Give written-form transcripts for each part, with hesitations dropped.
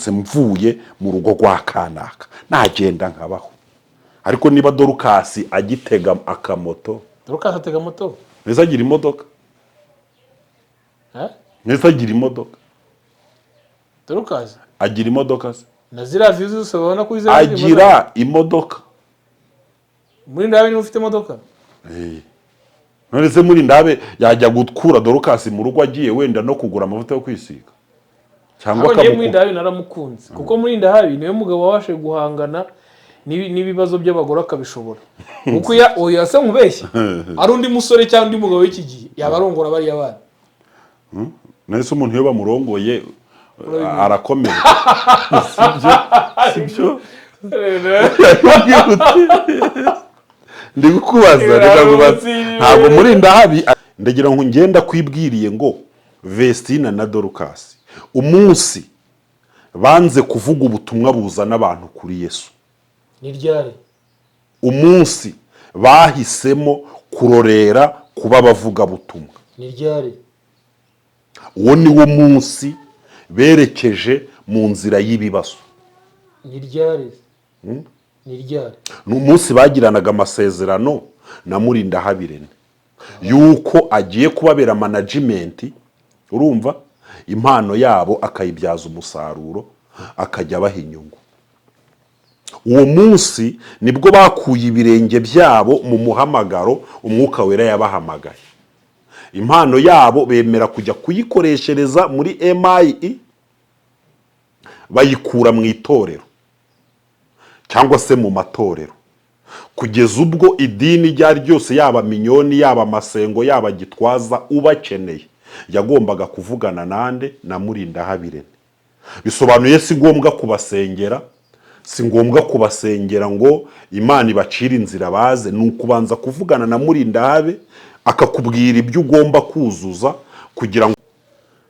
ndamutse mvuye mu rugo rwa kanaka nagenda nkabaho. Ariko niba Dorukasi agitega akamoto, Dorukasi atega moto neza agira imodoka, neza agira imodoka, Dorukasi agira imodoka se na ziriya vizi zose babona kuri ziriya agira imodoka. Muri ndabe niba ufite imodoka none se muri ndabe yajya gukura Dorukasi mu rugo agiye wenda no kugura amavuta yo kwisiga cyangwa akamuko. Muri ndabe naramukunze kuko muri ndabe niwe mugabo wabashe guhangana n'ibibazo by'abagore akabishobora. Kuko oya se nkubeshye ari undi musore cyangwa undi mugabo w'iki gihe yabarongora bari abana. Nese umuntu iyo bamurongoye arakomeye. Sibyo ndi gukubaza ntabwo muri ndahabi ndagira ngo ngenda kwibwiriye ngo Vestina na Dorukasi umunsi banze kuvuga ubutumwa buzana abantu kuri Yesu ni ryari, umunsi bahisemo kurorera kuba bavuga butumwa ni ryari, uwo ni wo munsi berekeje mu nzira y'ibibazo ni ryari, ni ryari, n'umunsi bagiranaga amasezerano na Murindahabirene yuko agiye kubabera management, urumva impano yabo akayibyaza umusaruro akajya abaha inyungu. Uwo munsi nibwo bakuye ibirenge byabo mu muhamagaro umwuka wera yabahamagaye. Impano yabo bemera kujya kuyikoreshereza muri MIE bayikura mu itorero cyangwa se mu matorero, kugeza ubwo idini ryari ryose yaba minyoni yaba masengo yaba gitwaza ubakeneye yagombaga kuvugana nande na Murindahabirene. Bisobanuye si ngombwa kubasengera, si ngombwa kubasengera ngo Imana ibacira inzira baze, nukubanza kuvugana na Murindahabe akakubwira ibyo ugomba kuzuza kugira ngo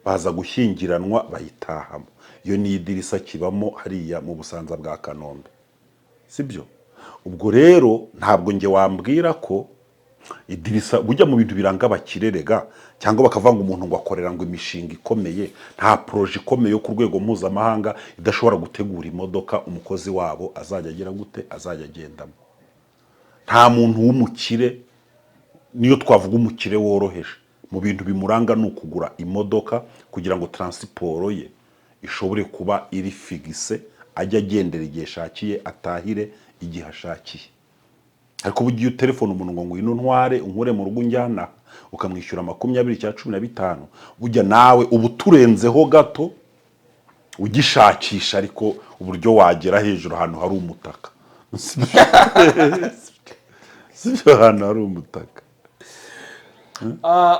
baza gushyingiranwa bayitahamo. Iyo ni idirisa kibamo hariya mu Busanza bwa Kanombe, sibyo? Ubwo rero ntabwo nge wambwira ko idirisa bujya mu bintu biranga abakirerega cyangwa bakavanga umuntu ngo akorera ngo imishinga ikomeye, nta proje ikomeye yo ku rwego mpuzamahanga idashobora gutegura imodoka umukozi wabo azajya agira gute azajya agendamo. Nta muntu w'umukire, niyo twavuga umukire woroheje, mu bintu bimuranga no kugura imodoka kugira ngo transport ye ishobore kuba iri figise, ajya agendera igihe shakiye atahire igihe ashakiye. Ariko bugiye telefone umuntu ngo ngwino ntware unkure mu rugo njyana ukamwishyura 20/15 bujya nawe ubu turenzeho gato ugishakisha ariko uburyo wagera hejuru hano hari umutaka. Sibyo hano hari umutaka.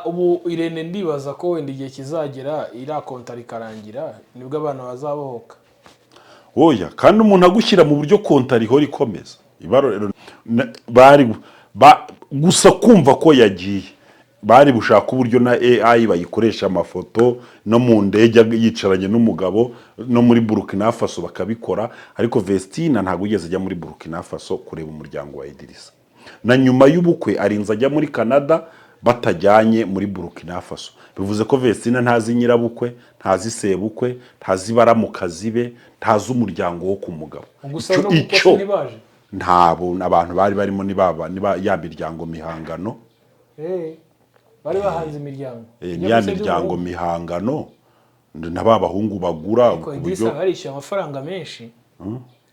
Ubu Irene ndibaza ko wenda igihe kizagera irakonta rikarangira nibwo abana bazabohoka. Oya, kandi umuntu agushyira mu buryo konta riho rikomeza. Ibarorero bari gusa kumva ko yagiye bari bushaka uburyo na AI bayikoresha amafoto no mu ndege yicaranye n'umugabo no muri Burkina Faso bakabikora. Ariko Vestina ntago ugeze ajya muri Burkina Faso kureba umuryango wa Idirisa, na nyuma y'ubukwe arinza ajya muri Canada batajyanye muri Burkina Faso. Bivuze ko Vestina ntazi nyirabukwe, ntazi sebukwe, ntazi baramukazi be, ntazi umuryango wo ku mugabo. Icyo ntabo abantu bari barimo niba ya miryango mihangano bari bahanze imiryango ya miryango mihangano n'abahungu bagura ku buryo Idirisa barishyura amafaranga menshi.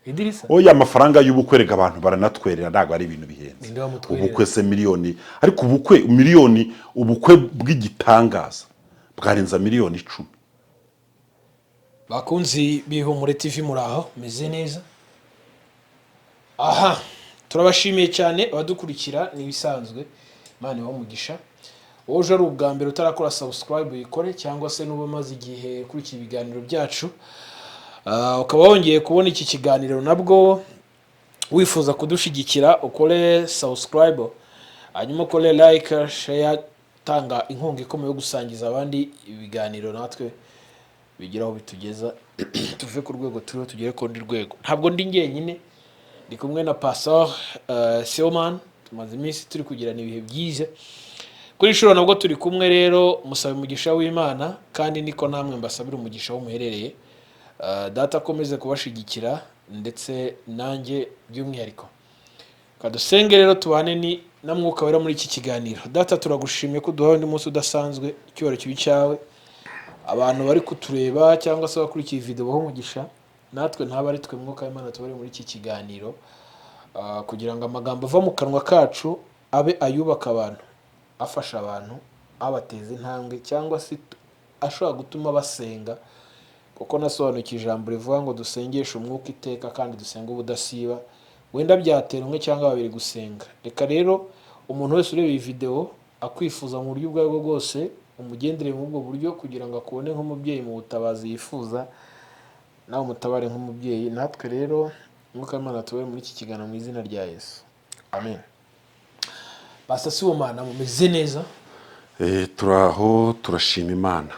Idirisa oya amafaranga y'ubukwerega abantu baranatwerera ntago ari ibintu bihenze. Ubukwe se miliyoni, ariko ubukwe miliyoni, ubukwe bw'igitangaza bwarenza miliyoni 10. Bakunzi b'Ihumure TV muraho meze neza. Aha turabashimiye cyane abadukurikira nibisanzwe, Imana ibamugisha. Woje ari ubwa mbere utarakora subscribe uyikore, cyangwa se nuba maze igihe kuri iki biganiro byacu ukaba wongeye kubona iki kiganiro nabwo wifuza kudushigikira ukore subscribe, hanyuma ukore like, share, tanga inkunga ikomeye yo gusangiza abandi ibiganiro natwe bigiraho bitugeza tuve ku rwego turiho tugere ku rundi rwego. Ntabwo ndi ngenyine, ndi kumwe na Pastor Seoman, tumaze iminsi turi kugirana ibihe byiza. Kuri shuro nabwo turi kumwe rero, musabe umugisha w'Imana kandi niko namwe mbasabira umugisha wo muherereye data akomeze kubashigikira ndetse nanjye by'umwihariko. Kadusenge rero tubane ni na Mwuka Wera muri iki kiganiro. Data turagushimiye ko duhawe undi munsi udasanzwe, icyubahiro kibi cyawe. Abantu bari kutureba cyangwa se bakurikiye video baho umugisha, natwe ntaba ari twe Mwuka w'Imana tubari muri iki kiganiro, kugira ngo amagambo ava mu kanwa kacu abe ayubaka abantu, afasha abantu, abateza intambwe cyangwa se ashobora gutuma basenga, kuko nasobanukiye ijambo rivuga ngo dusengeshe umwuka iteka kandi dusenga ubudasiba. Wenda byatera umwe cyangwa babiri gusenga. Reka rero umuntu wese ureba iyi video akwifuza mu buryo ubwo aribwo bwose, umugendere mu ubwo buryo kugira ngo akubone nk'umubyeyi mu butabazi yifuza, nawe umutabare nk'umubyeyi. Natwe rero Mwuka w'Imana tubere muri iki kiganiro mu izina rya Yesu, amen. Pastor Sibomana, mumeze neza? Turaho, turashima Imana.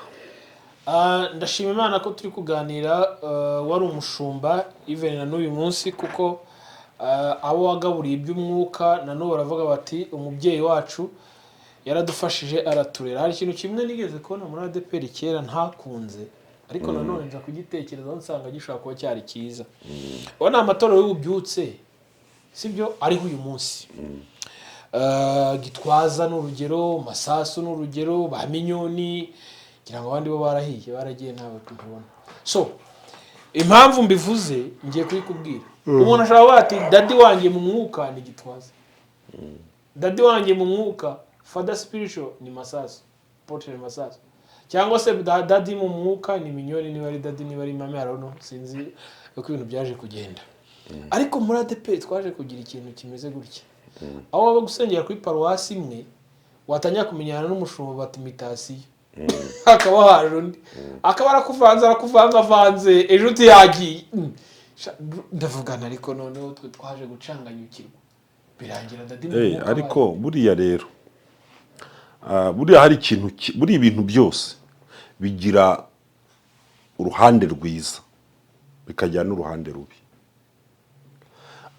Ndashima Imana ko turi kuganira, wari umushumba even na n'uyu munsi, kuko abo wagaburiye iby'umwuka na n'ubu baravuga bati umubyeyi wacu yaradufashije araturera. Hari ikintu kimwe nigeze kubona muri ADPR kera ntakunze, ariko nanone nza kugitekerezaho nsanga gishobora kuba cyari cyiza. Ubona amatorero y'ububyutse sibyo ariho uyu munsi, Gitwaza n'urugero, Masasu n'urugero, ba Minyoni, kugira ngo abandi bo barahiye baragiye ntawe tubona. So impamvu mbivuze ngiye kubikubwira. Umuntu ashobora ati dadi wanjye mu mwuka ni Gitwaza, dadi wanjye mu mwuka Father spiritual ni Masasu, Portrait Masasu, cyangwa se dadi mu mwuka ni Minyoni, niba ari dadi niba ari mama, arono sinzi uko ibintu byaje kugenda. Ariko muri ADP twaje kugira ikintu kimeze gutya, aho baba gusengera kuri paruwasi imwe watanya kumenyana n'umushumba batimitasiyo, akaba haje undi akaba arakuvanze ejo utiyagiye. Ndavugana ariko noneho twe twaje gucanganyukirwa birangira dadi mu mwuka. Ariko buriya rero buriya hari ikintu, buri ibintu byose bigira uruhande rwiza bikajya n'uruhande rubi.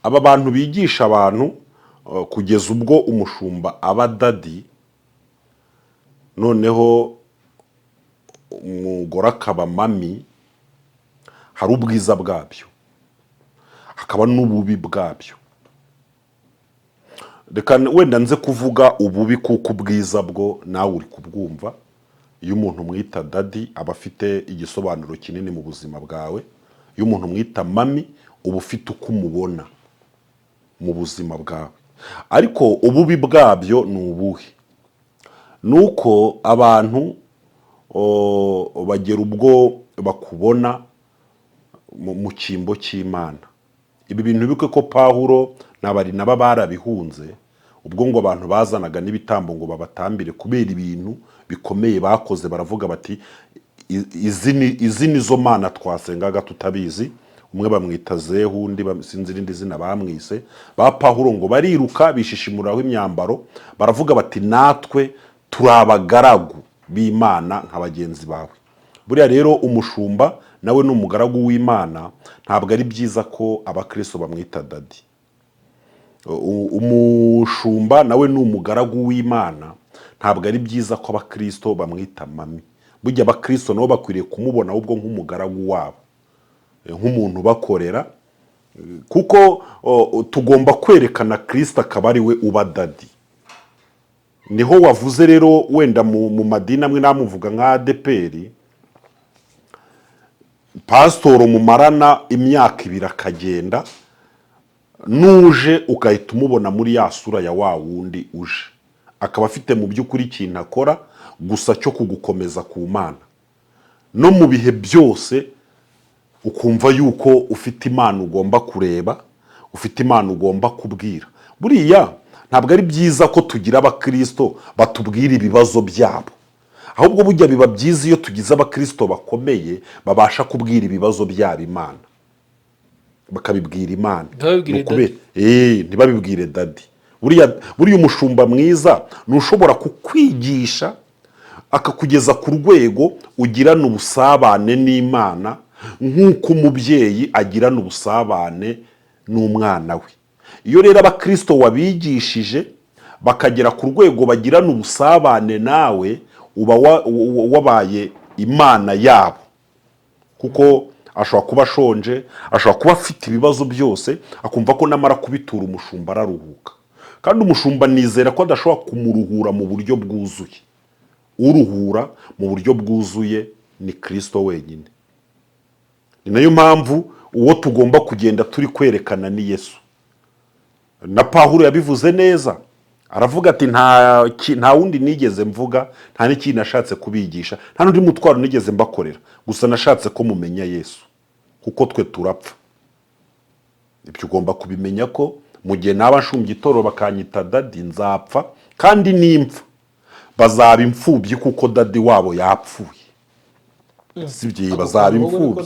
Aba bantu bigisha abantu kugeza ubwo umushumba aba dadi, noneho umugore akaba mami, hari ubwiza bwabyo hakaba n'ububi bwabyo. Reka wenda nze kuvuga ububi kuko ubwiza bwo nawe uri kubwumva. Iyo umuntu mwita dadi aba afite igisobanuro kinini mu buzima bwawe. Iyo umuntu mwita mami uba ufite uko umubona mu buzima bwawe. Ariko ububi bwabyo ni ubuhe? Nuko abantu bagera ubwo bakubona mu cyimbo cy'Imana. Ibi bintu bibuke ko Pawulo n'Abarinaba barabihunze, ubwo ngo abantu bazanaga n'ibitambo ngo babatambire kubera ibintu bikomeye bakoze. Baravuga bati izi nizo mana twasengaga tutabizi. Umwe bamwita Zehu, undi sinzi irindi zina bamwise. Ba Pawulo ngo bariruka bishishimuraho imyambaro, baravuga bati natwe turi abagaragu b'Imana nka bagenzi bawe. Buriya rero umushumba nawe ni umugaragu w'Imana. Ntabwo ari byiza ko abakristo bamwita dadi. Umushumba nawe ni umugaragu w'Imana. Ntabwo ari byiza ko abakristo bamwita mami. Burya abakristo nabo bakwiriye kumubona ahubwo nk'umugaragu wabo, nk'umuntu bakorera, kuko tugomba kwerekana Kristo akaba ari we uba dadi. Niho wavuze rero wenda mu madini amwe namuvuga nka ADPR, pasitoro mumarana imyaka 2 akagenda, nuje ugahita umubona muri ya sura ya wa wundi uje, akaba afite mu by'ukuri ikintu akora gusa cyo kugukomeza ku Mana. No mu bihe byose ukumva yuko ufite Imana ugomba kureba, ufite Imana ugomba kubwira. Buriya ntabwo ari byiza ko tugira abakristo batubwira ibibazo byabo, ahubwo burya biba byiza iyo tugize abakristo bakomeye babasha kubwira ibibazo byabo Imana, bakabibwira Imana. Ntibabibwire dadi. Buriya umushumba mwiza nushobora kukwigisha akakugeza ku rwego ugirana ubusabane n'Imana nk'uko umubyeyi agirana ubusabane n'umwana we. Iyo rero abakristo wabigishije bakagera ku rwego bagirana ubusabane nawe, uba wabaye Imana yabo, kuko ashobora kuba ashonje, ashobora kuba afite ibibazo byose, akumva ko namara kubitura umushumba araruhuka. Kandi umushumba nizera ko adashobora kumuruhura mu buryo bwuzuye. Uruhura mu buryo bwuzuye ni Kristo wenyine. Ni nayo mpamvu uwo tugomba kugenda turi kwerekana ni Yesu. Na Pawulo yabivuze neza, aravuga ati nta wundi nigeze mvuga, nta n'ikintu nashatse kubigisha, nta n'undi mutwaro nigeze mbakorera, gusa nashatse ko mumenya Yesu, kuko twe turapfa. Ibyo ugomba kubimenya ko mu gihe naba nshumbye itoro bakanyita dadi, nzapfa, kandi nimpfa bazaba imfubyi kuko dadi wabo yapfuye. Sibyo, bazaba imfubyi.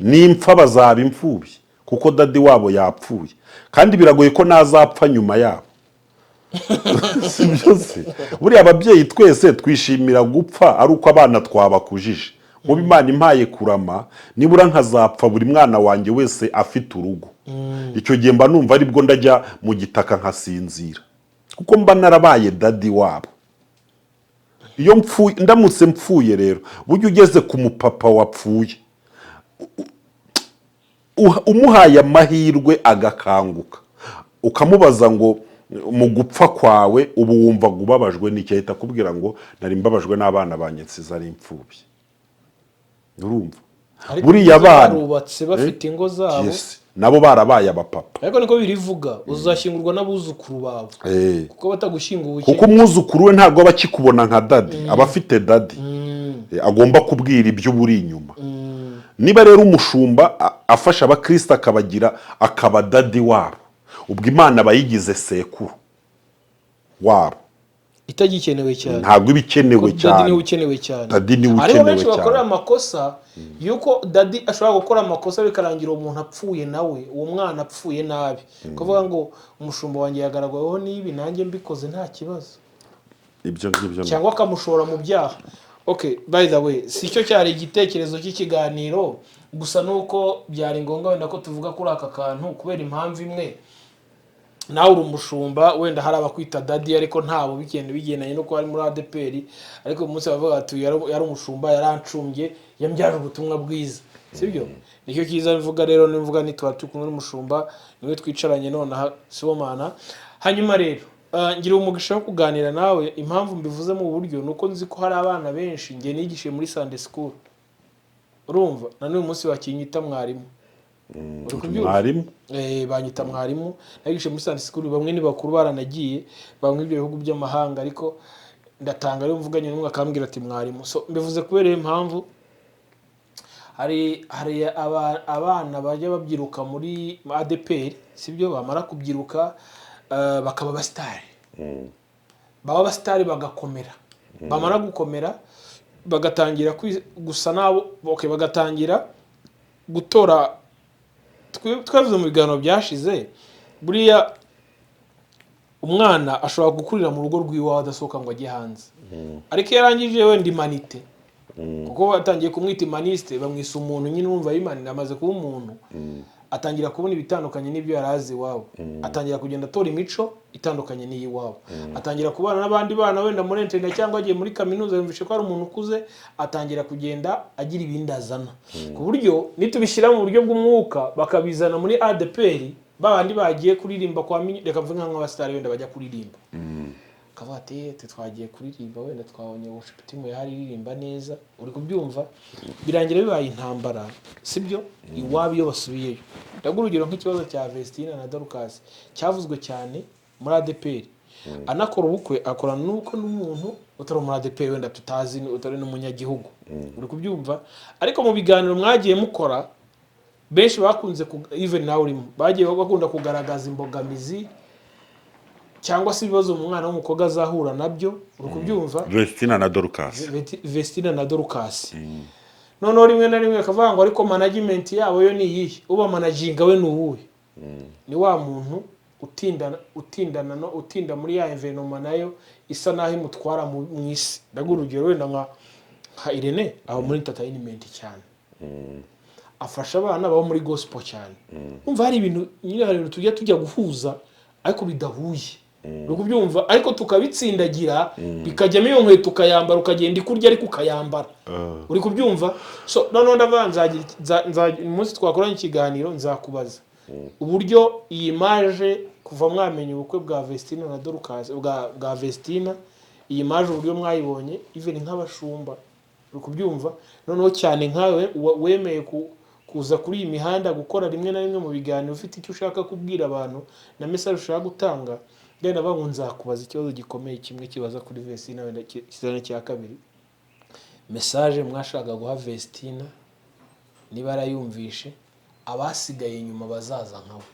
Nimpfa bazaba imfubyi kuko dadi wabo yapfuye, kandi biragoye ko nazapfa nyuma yabo. Sibyo se? Buriya ababyeyi twese twishimira gupfa ari uko abana twabakujije. Mu Imana impaye kurama, nibura nkazapfa buri mwana wanjye wese afite urugo. Icyo gihe mba numva aribwo ndajya mu gitaka nkasinzira, kuko mba narabaye dadi wabo. Iyo ndamutse mpfuye rero, burya ugeze ku mupapa wapfuye, umuhaye amahirwe agakanguka, ukamubaza ngo mu gupfa kwawe ubu wumva ubabajwe n'iki, ahita akubwira ngo nari mbabajwe n'abana banjye nsize ari imfubyi. Urumva? Buriya abana barubatse bafite ingo zabo, nabo barabaye abapapa. Ariko niko birivuga, uzashyingurwa n'abuzukuru bawe, kuko batagushyinguye. Kuko umwuzukuru we ntabwo aba akikubona nka dadi, aba afite dadi, agomba kubwira ibyo uburi inyuma. Niba rero umushumba afasha abakristo akaba dadi wabo, ubwo Imana abayigize sekuru wabo, itagikenewe cyane. Ntabwo ibikenewe cyane. Dadi niwe ukenewe cyane. Dadi niwe ukenewe cyane. Benshi cyane. bakorera amakosa yuko dadi ashobora gukora amakosa bikarangira umuntu apfuye nawe, uwo mwana apfuye nabi. Kuvuga ngo umushumba wanjye yagaragaweho n'ibi, nanjye mbikoze nta kibazo. Ibyo ngibyo. Cyangwa akamushora mu byaha. Okay, by the way, si cyo cyari igitekerezo cy'ikiganiro, gusa nuko byari ngombwa wenda ko tuvuga kuri aka kantu kubera impamvu imwe. Nawe uri umushumba, wenda hari abakwita dadi ariko ntabo bigendanye no ko ari muri ADPR, ariko umunsi bavuga ati yari umushumba, yarancumbye, yambyaje ubutumwa bwiza. Sibyo? Nicyo kiza bivuga rero, nivuga ni tuba tukumwe n'umushumba, niwe twicaranye none Sibomana. Hanyuma rero ngira umugisha wo kuganira nawe. Impamvu mbivuze mu buryo nuko nzi ko hari abana benshi ngiye nigishe muri Sunday school. Urumva? Na n'uyu munsi bakinyita mwarimu. Mwarimu? Banyita mwarimu. Nagishe muri Sunday school, bamwe ni bakuru baranagiye, bamwe ibyo bihugu by'amahanga, ariko ndatanga rero mvuganye n'umwe akambwira ati mwarimu. So mbivuze kubera impamvu hari abana bajya babyiruka muri ADPR, sibyo? Bamara kubyiruka bakaba abasitari, baba abasitari bagakomera, bamara gukomera bagatangira gusa nabo, bagatangira gutora. Twavuze mu biganiro byashize, buriya umwana ashobora gukurira mu rugo rw'iwawe adasohoka ngo ajye hanze, ariko iyo yarangije wenda imanite, kuko batangiye kumwita imaniste, bamwisa umuntu nyine, urumva yimanira, amaze kuba umuntu, atangira kubona ibitandukanye n'ibyo yarazi iwabo, atangira kugenda atora imico itandukanye n'iyiwabo, atangira kubana n'abandi bana wenda muri internet cyangwa agiye muri kaminuza yumvishe ko ari umuntu ukuze, atangira kugenda agira ibindi azana, ku buryo nitubishyira mu buryo bw'umwuka bakabizana muri ADPR, babandi bagiye kuririmba kwa reka mvuga nk'abasitari wenda bajya kuririmba, akavuga ati twagiye kuririmba, wenda twabonye ubushipitimu yari iririmba neza, uri kubyumva, birangira bibaye intambara, sibyo? Iwabo iyo basubiyeyo. Ndaguha urugero nk'ikibazo cya Vestina na Dorcas cyavuzwe cyane muri ADPR. Anakora ubukwe, akorana n'ubukwe n'umuntu utari muri ADPR, wenda tutazi, utari n'umunyagihugu, uri kubyumva. Ariko mu biganiro mwagiye mukora, benshi bakunze even nawe urimo, bagiye bakunda kugaragaza imbogamizi cyangwa se ibibazo umwana w'umukobwa azahura nabyo, uri kubyumva. Vestina na Dorcas. Vestina na Dorcas. Noneho rimwe na rimwe akavuga ngo ariko management yabo yo ni iyihe, uba managinga we n'uwuhe? Ni wa muntu utinda muri ya environment nayo isa naho imutwara mu isi. Ndaguha urugero wenda nka Irene, aba muri entertainment cyane, afasha abana baba muri gospel cyane. Umva hari ibintu nyine, hari ibintu tujya guhuza ariko bidahuye. uri kubyumva ariko tukabitsindagira bikajyamo iyo nkweto ukayambara ukagenda ikurya ariko ukayambara uri kubyumva so noneho ndavuga umunsi twakoranye ikiganiro nzakubaza uburyo iyi maje kuva mwamenya ubukwe bwa Vestina na Dorcas bwa Vestina iyi maje uburyo mwayibonye even nk'abashumba uri kubyumva noneho cyane nkawe wemeye kuza kuri iyi mihanda gukora rimwe na rimwe mu biganiro ufite icyo ushaka kubwira abantu na message ushaka gutanga ndenda bavuga nzakubaza ikibazo gikomeye kimwe kibaza kuri Vestina wenda kizana cya kabiri message mwashaka guha Vestina niba arayumvishe abasigaye inyuma bazaza nkawe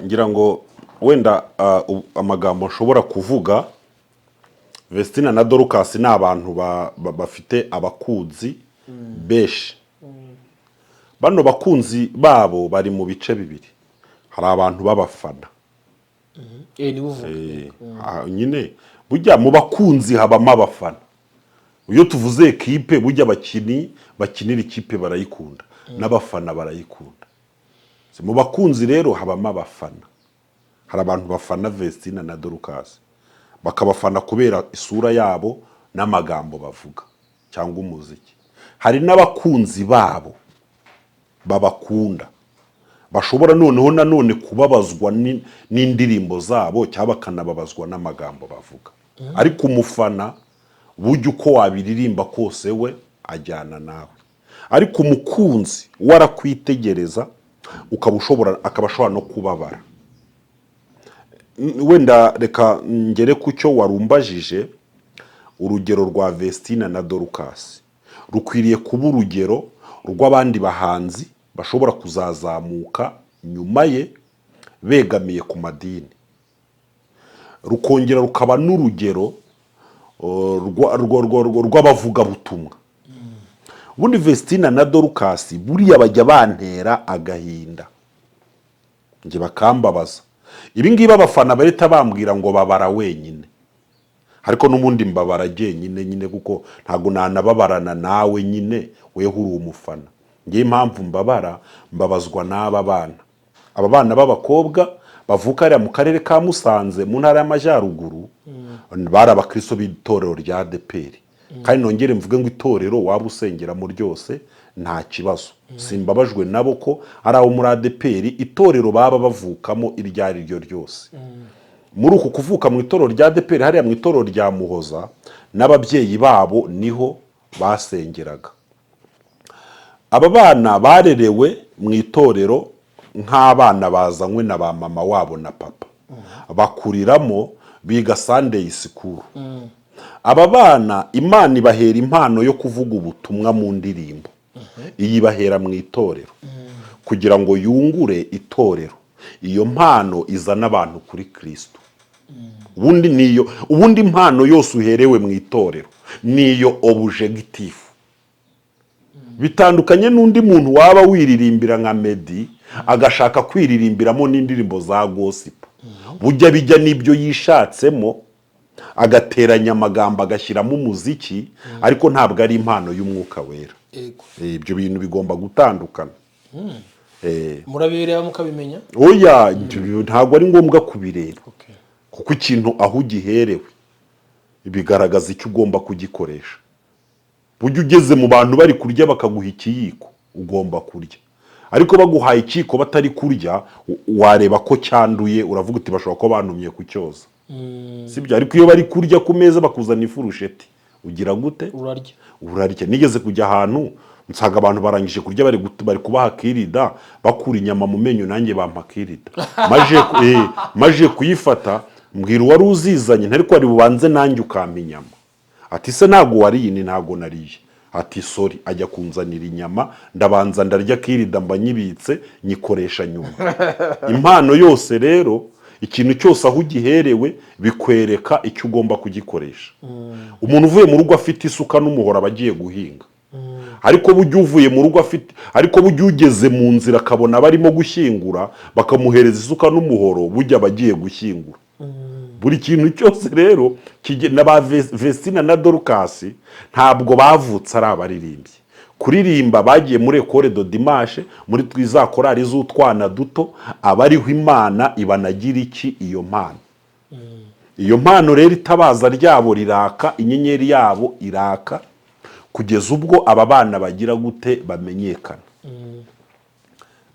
ngira ngo wenda amagambo nshobora kuvuga Vestina na Dorcas ni abantu bafite abakunzi benshi bano bakunzi babo bari mu bice bibiri hari abantu babafana ni buvuga nyine burya mu bakunzi habamo abafana iyo tuvuze ekipe burya bakinira ikipe barayikunda n'abafana barayikunda mu bakunzi rero habamo abafana hari abantu bafana Vestina na Dorcas bakabafana kubera isura yabo n'amagambo bavuga cyangwa umuziki hari n'abakunzi babo babakunda bashobora noneho nanone kubabazwa n'indirimbo zabo cyangwa bakanababazwa n'amagambo bavuga ariko umufana burya uko wabiririmba kose we ajyana nawe ariko umukunzi warakwitegereza akaba ashobora no kubabara wenda reka ngere ku cyo warumbajije urugero rwa Vestina na Dorcas rukwiriye kuba urugero rw'abandi bahanzi bashobora kuzazamuka nyuma ye begamiye ku madini rukongera rukaba n'urugero rw'abavugabutumwa ubundi Vestina na Dorcas buriya bajya bantera agahinda nge bakambabaza ibi ngibi abafana bahita bambwira ngo babara wenyine ariko n'ubundi mbabara nyine kuko ntago nanababarana nawe nyine weho uri umufana ngiye impamvu mbabazwa n'aba bana aba bana b'abakobwa bavuka ari mu karere ka Musanze mu ntara y'Amajyaruguru bari abakristo b'itorero rya ADEPR kandi nongere mvuge ngo itorero waba usengera mu ryose nta kibazo simbabajwe nabo ko ari aho muri ADEPR itorero baba bavukamo iryo ari ryo ryose muri uku kuvuka mu itorero rya ADEPR hariya mu itorero rya Muhoza n'ababyeyi babo niho basengeraga aba bana barerewe mu itorero nk'abana bazanywe na ba mama wabo na papa bakuriramo biga Sunday school aba bana Imana ibahera impano yo kuvuga ubutumwa mu ndirimbo iyi bahera mu itorero kugira ngo yungure itorero iyo mpano izana abantu kuri Kristo ubundi impano yose uherewe mu itorero niyo objective bitandukanye n'undi muntu waba wiririmbira nka Meddy agashaka kwiririmbiramo n'indirimbo za gospel bujya bijya n'ibyo yishatsemo agateranya amagambo agashyiramo umuziki ariko ntabwo ari impano y'umwuka wera ibyo bintu bigomba gutandukana murabireba mukabimenya oya ntabwo ari ngombwa kubireba kuko ikintu aho ugiherewe bigaragaza icyo ugomba kugikoresha burya ugeze mu bantu bari kurya bakaguha ikiyiko ugomba kurya ariko baguhaye ikiko batari kurya wareba ko cyanduye uravuga uti bashobora ko bantumye ku cyoza sibyo ariko iyo bari kurya ku meza bakuzana ifurusheti ugira gute urarya nigeze kujya ahantu nsanga abantu barangije kurya bari kubaha kirida bakura inyama mu menyo nanjye bampa kirida maje kuyifata mbwira wari uzizanye ntariko ari bubanze nanjye ukampa inyama ati se ntago wariye ni ntago nariye ati sorry ajya kunzanira inyama ndabanza ndarya kirida mba nyibitse nyikoresha nyuma impano yose rero ikintu cyose aho ugiherewe bikwereka icyo ugomba kugikoresha umuntu uvuye mu rugo afite isuka n'umuhoro abagiye guhinga ariko bujya uvuye mu rugo afite ariko bujya ugeze mu nzira akabona barimo gushyingura bakamuhereza isuka n'umuhoro bujya abagiye gushyingura buri kintu cyose rero na ba Vestina na Dorcas ntabwo bavutse ari abaririmbyi kuririmba bagiye muri Ecole de Dimanche muri twiza korari z'utwana duto abariho Imana ibanagira iki iyo mpano. Iyo mpano rero itabaza ryabo riraka, inyenyeri yabo iraka kugeza ubwo aba bana bagira gute bamenyekana.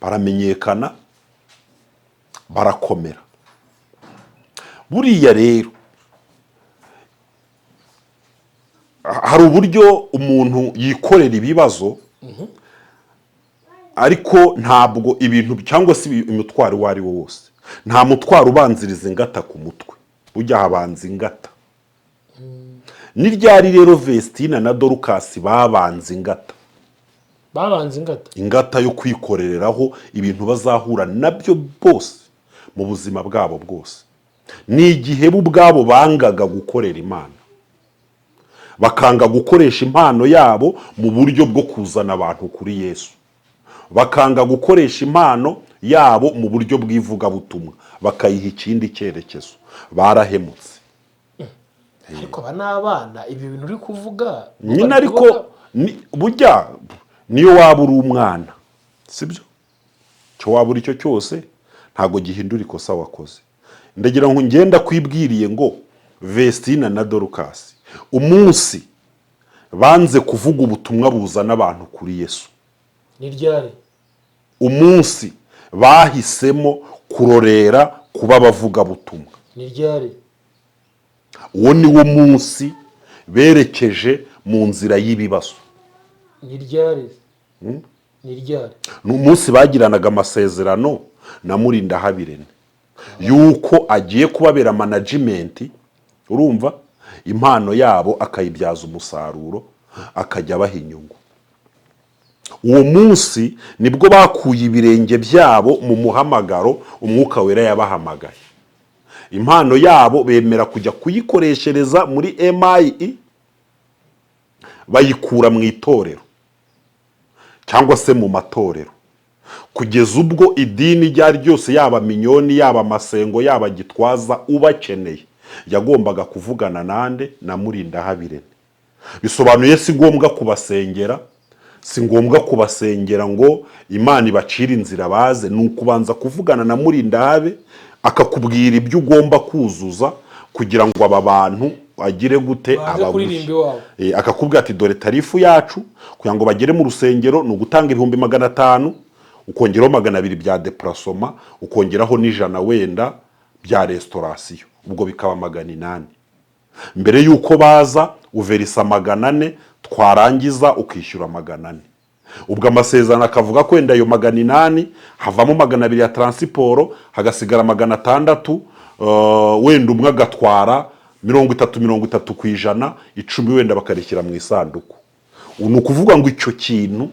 Baramenyekana, barakomera. Buriya rero hari uburyo umuntu yikorera ibibazo ariko ntabwo ibintu cyangwa se umutwaro wari wo wose, nta mutwaro ubanziriza ingata ku mutwe, ujya habanza ingata. Ni ryari rero Vestina na Dorcas babanza ingata? Babanza ingata, ingata yo kwikoreraho ibintu bazahura nabyo bose mu buzima bwabo bwose. Ni igihe bo ubwabo bangaga gukorera Imana, bakanga gukoresha impano yabo mu buryo bwo kuzana abantu kuri Yesu, bakanga gukoresha impano yabo mu buryo bw'ivugabutumwa, bakayiha ikindi cyerekezo. Barahemutse. ariko n'abana ibi bintu uri kuvuga nyine, ariko bujya niyo waba uri umwana, sibyo? Cyo waba uri cyo cyose ntago gihindura ikosa wakoze. Ndagira ngo ngenda kwibwiriye ngo Vestina na Dorcas umunsi banze kuvuga ubutumwa buzana abantu kuri Yesu, ni ryari? umunsi bahisemo kurorera kuba bavuga butumwa, ni ryari? uwo ni wo munsi berekeje mu nzira y'ibibazo. Ni ryari? Ni ryari? Ni umunsi bagiranaga amasezerano na Murindahabirene yuko agiye kubabera management, urumva, impano yabo akayibyaza umusaruro, akajya abaha inyungu. Uwo munsi nibwo bakuye ibirenge byabo mu muhamagaro umwuka wera yabahamagaye. Impano yabo bemera kujya kuyikoreshereza muri MIE, bayikura mu itorero cyangwa se mu matorero, kugeza ubwo idini ryari ryose, yaba minyoni, yaba amasengo, yaba gitwaza, ubakeneye yagombaga kuvugana nande na Murindahabirene. Bisobanuye si ngombwa kubasengera, si ngombwa kubasengera ngo Imana ibacire inzira baze, ni ukubanza kuvugana na Murindahabe akakubwira ibyo ugomba kuzuza kugira ngo aba bantu agire gute abaguzi. Akakubwira ati dore tarifu yacu kugira ngo bagere mu rusengero ni ugutanga 500, ukongeraho 200 bya deplacement, ukongeraho n'ijana wenda bya restauration, ubwo bikaba 800. Mbere yuko baza uverisa 400, twarangiza ukishyura 400. Ubwo amasezerano akavuga ko wenda ayo 800 havamo 200 ya transport, hagasigara 600, wenda umwe agatwara 30 kwijana, 10 wenda bakarekera mu isanduku. Ni ukuvuga ngo icyo kintu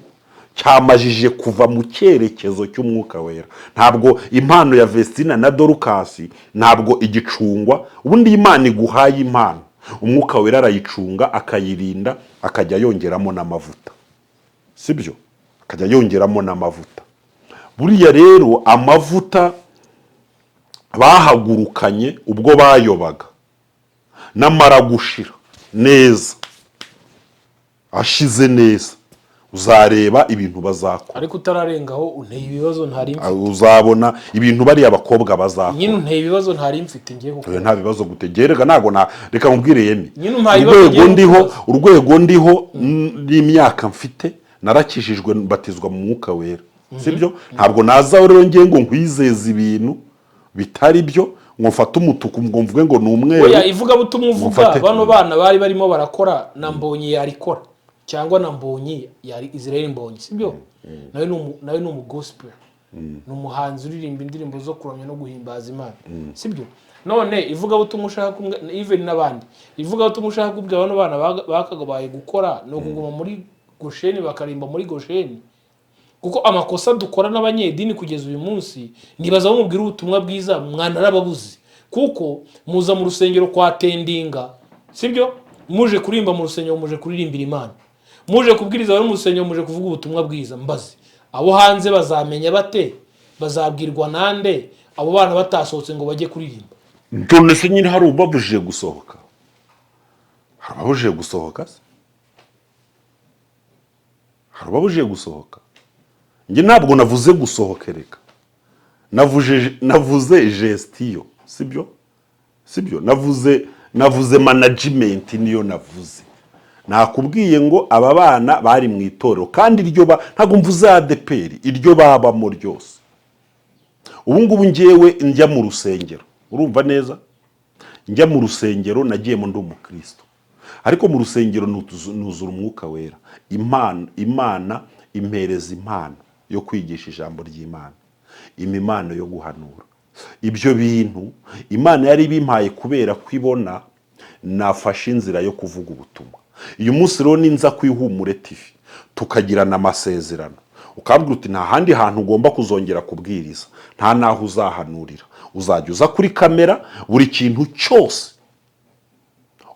cyamajije kuva mu cyerekezo cy'umwuka wera. Ntabwo impano ya Vestina na Dorcas ntabwo igicungwa, ubundi Imana iguhaye impano umwuka wera arayicunga, akayirinda, akajya yongeramo n'amavuta, sibyo? Akajya yongeramo n'amavuta. Buriya rero amavuta bahagurukanye ubwo bayobaga namara gushira neza, ashize neza, uzareba ibintu bazakora. Ariko utararengaho unteye ibibazo ntari mfite. Uzabona ibintu bari abakobwa bazakora. Nyine unteye ibibazo ntari mfite ngiye kuko. Nta bibazo gutegerega nago na reka mubwire Yemi. Nyine umpaye ibibazo urwego ndiho n'imyaka mfite, narakishijwe batizwa mu mwuka wera. Sibyo? Ntabwo naza rero ngiye ngo nkwizeza ibintu bitari byo, ngo mfate umutuku ngo mvuge ngo ni umweru. Oya, ivuga butumwa uvuga bano bana bari barimo barakora na Mbonyi yarikora, cyangwa na Mbonyi yari Israel Mbonyi, sibyo? Nawe ni umu gospel, ni umuhanzi uririmba indirimbo zo kuramya no guhimbaza Imana, sibyo? None ivuga butumwa ushaka even n'abandi, ivuga butumwa ushaka kubwira bano bana bakagabaye gukora no kuguma muri Gosheni, bakarimba muri Gosheni. Kuko amakosa dukora n'abanyedini kugeza uyu munsi, nibaza bamubwira ubutumwa bwiza mwana arababuzi, kuko muza mu rusengero kwa tendinga, sibyo? Muje kurimba mu rusengero, muje kuririmbira Imana, muje kubwiriza bari mu rusengero, muje kuvuga ubutumwa bwiza. Mbaze abo hanze bazamenya bate? Bazabwirwa nande abo bana batasohotse ngo bajye kuririmba? None se nyine hari ubabujije gusohoka? Hari ababujije gusohoka se? hari ubabujije gusohoka. Njye ntabwo navuze gusohokereka, navuze gestiyo, sibyo navuze management, niyo navuze. Nakubwiye ngo aba bana bari mu itorero kandi ntabwo mvuze ADPR, iryo babamo ryose. Ubu ngubu ngewe njya mu rusengero, urumva neza, njya mu rusengero nagiyemo ndi umukristo, ariko mu rusengero nuzura umwuka wera. Imana impereza impano yo kwigisha ijambo ry'Imana, impano yo guhanura. Ibyo bintu Imana yari bimpaye kubera kwibona nafashe inzira yo kuvuga ubutumwa. Uyu munsi rero ninza kwihumure TV tukagirana amasezerano, ukabwira uti nta handi hantu ugomba kuzongera kubwiriza, nta naho uzahanurira, uzajya uza kuri kamera, buri kintu cyose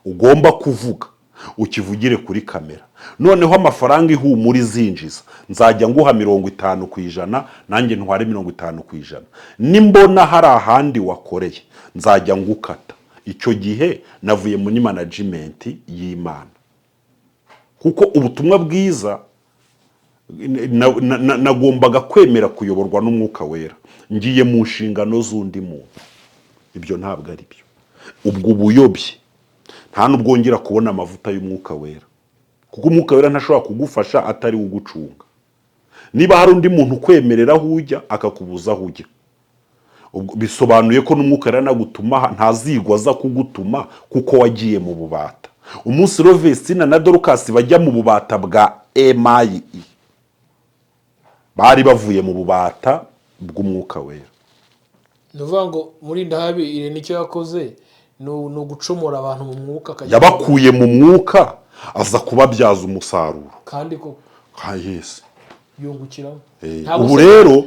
ugomba kuvuga ukivugire kuri kamera. Noneho amafaranga ihumura izinjiza nzajya nguha 50%, nanjye ntware 50%. Nimbona hari ahandi wakoreye nzajya ngukata. Icyo gihe navuye muri management y'Imana, kuko ubutumwa bwiza nagombaga kwemera kuyoborwa n'umwuka wera. Ngiye mu nshingano z'undi muntu, ibyo ntabwo ari byo. Ubwo buyobye nta n'ubwongera kubona amavuta y'umwuka wera, kuko umwuka wera ntashobora kugufasha atari ugucunga. Niba hari undi muntu ukwemerera aho ujya akakubuza aho ujya, bisobanuye ko n'umwuka wera nagutuma ntazigwa aza kugutuma kuko wagiye mu bubata. Umunsi Vestina na Dorcas bajya mu bubata bwa MIE, bari bavuye mu bubata bw'umwuka wera. Nuvuga ngo muri Ndahabi Irene icyo yakoze no gucomora abantu mu mwuka, yabakuye mu mwuka aza kubabyaza umusaruro. Kandi ko yes, yungukiramo. Ubu rero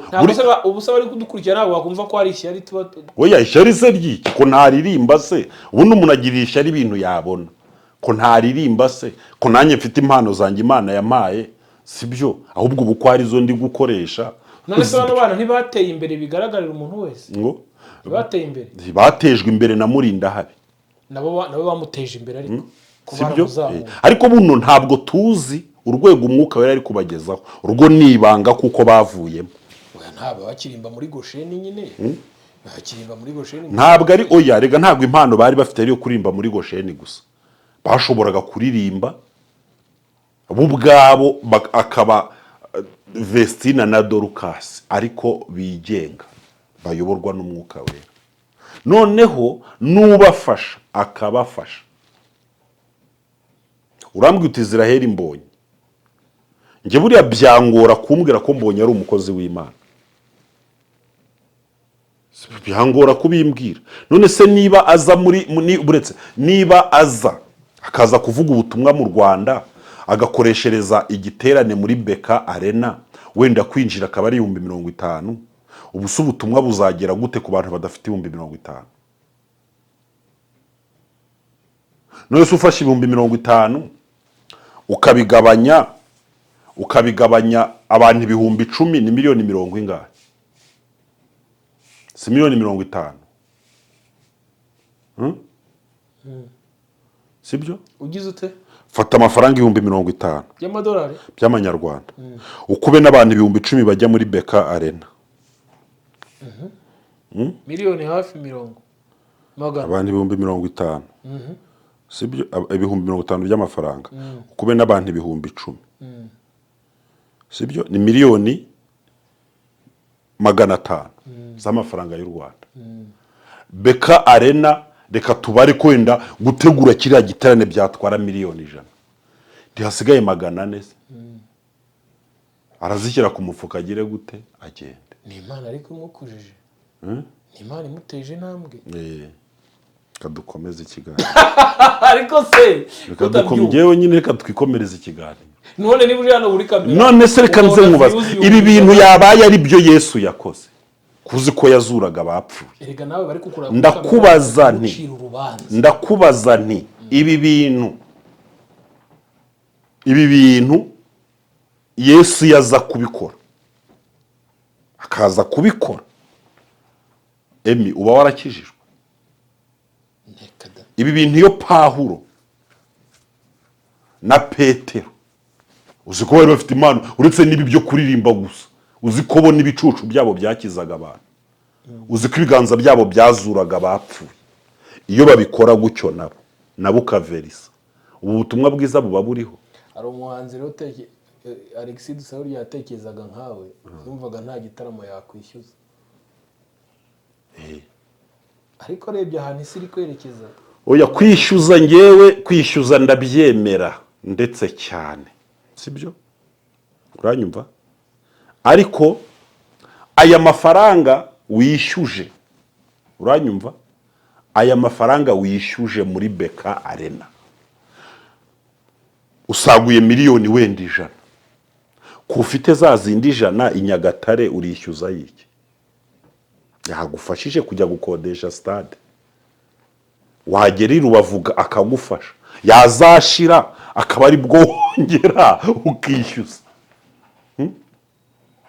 ubusaba ari kudukurikira ntabwo wakumva ko ari ishyari tuba. Oya, ishyari se ryiki ko ntaririmba se? Ubundi umuntu agira ishyari ibintu yabona. Ko ntaririmba se? Ko nanjye mfite impano zanjye Imana yamaye, sibyo? Ahubwo ubu ko ari zo ndi gukoresha. None se bano bana ntibateye imbere bigaragarira umuntu wese? Ngo bateye imbere, batejwe imbere na Murindahabi, nabo bamuteje imbere, ariko sibyo? Ariko buno ntabwo tuzi urwego umwuka wera ari kubagezaho, urwo nibanga kuko bavuyemo. Oya, ntabwo bakirimba muri Gosheni nyine, bakirimba muri Gosheni. Ntabwo ari oya, rega ntabwo impano bari bafite ari yo kurimba muri Gosheni gusa, bashoboraga kuririmba bo ubwabo, akaba Vestina na Dorcas ariko bigenga, bayoborwa n'umwuka wera. Noneho nubafasha akabafasha. Urambwira uti Israel Mbonyi, nge buriya byangora kumbwira ko Mbonyi ari umukozi w'Imana, byangora kubimbwira. None se niba aza buretse niba aza akaza kuvuga ubutumwa mu Rwanda, agakoreshereza igiterane muri Beka Arena, wenda kwinjira akaba ari 50,000, ubu se ubutumwa buzagera gute ku bantu badafite 50,000? None se ufashe 50,000 ukabigabanya abantu 10,000 ni miliyoni 40 ingahe? Si miliyoni 50. Sibyo? Ugize ute? Fata amafaranga 50,000 y'amadolari by'amanyarwanda, ukube n'abantu 10,000 bajya muri Beka Arena. Miliyoni hafi 40 magana, abantu 50,000. Sibyo? 50,000 by'amafaranga, ukube n'abantu 10,000. Sibyo? Ni miliyoni 500 z'amafaranga y'u Rwanda. Beka Arena reka tubare kwenda gutegura kiriya giterane byatwara miliyoni 100. Ntihasigaye 400 se. Arazishyira ku mufuka agire gute agende. Ni Imana ariko imukujije. Ni Imana imuteje ntambwe. Kadukomeza ikiganiro. Ariko se kadukomyewe nyine, reka twikomereza ikiganiro. None niba uri hano uri kamera, none se reka nze nkubaza, ibi bintu yabaye ari byo Yesu yakoze, kuzi ko yazuraga abapfuye. Erega nawe bari kukura, ndakubaza nti ibi bintu Yesu yaza kubikora, akaza kubikora, Emi uba warakijijwe? Ibi bintu iyo Pawulo na Petero uzi ko bari bafite impano uretse n'ibi byo kuririmba gusa, uzi ko bo n'ibicucu byabo byakizaga abantu, uzi ko ibiganza byabo byazuraga abapfuye. Iyo babikora gutyo nabo ukaverisa, ubu butumwa bwiza buba buriho. hari umuhanzi rero Alexis Dusabe yatekerezaga nkawe, yumvaga nta gitaramo yakwishyuza, ariko arebye ahantu isi iri kwerekeza. Oya, kwishyuza ngewe kwishyuza ndabyemera ndetse cyane, sibyo? Uranyumva? Ariko aya mafaranga wishyuje, uranyumva, aya mafaranga wishyuje muri Beka Arena usaguye miliyoni wenda 100, kufite za zindi 100 i Nyagatare urishyuza yiki? Yagufashije kujya gukodesha stade, wagera i Rubavu akagufasha, yazashira akaba ari bwo wongera ukishyuza.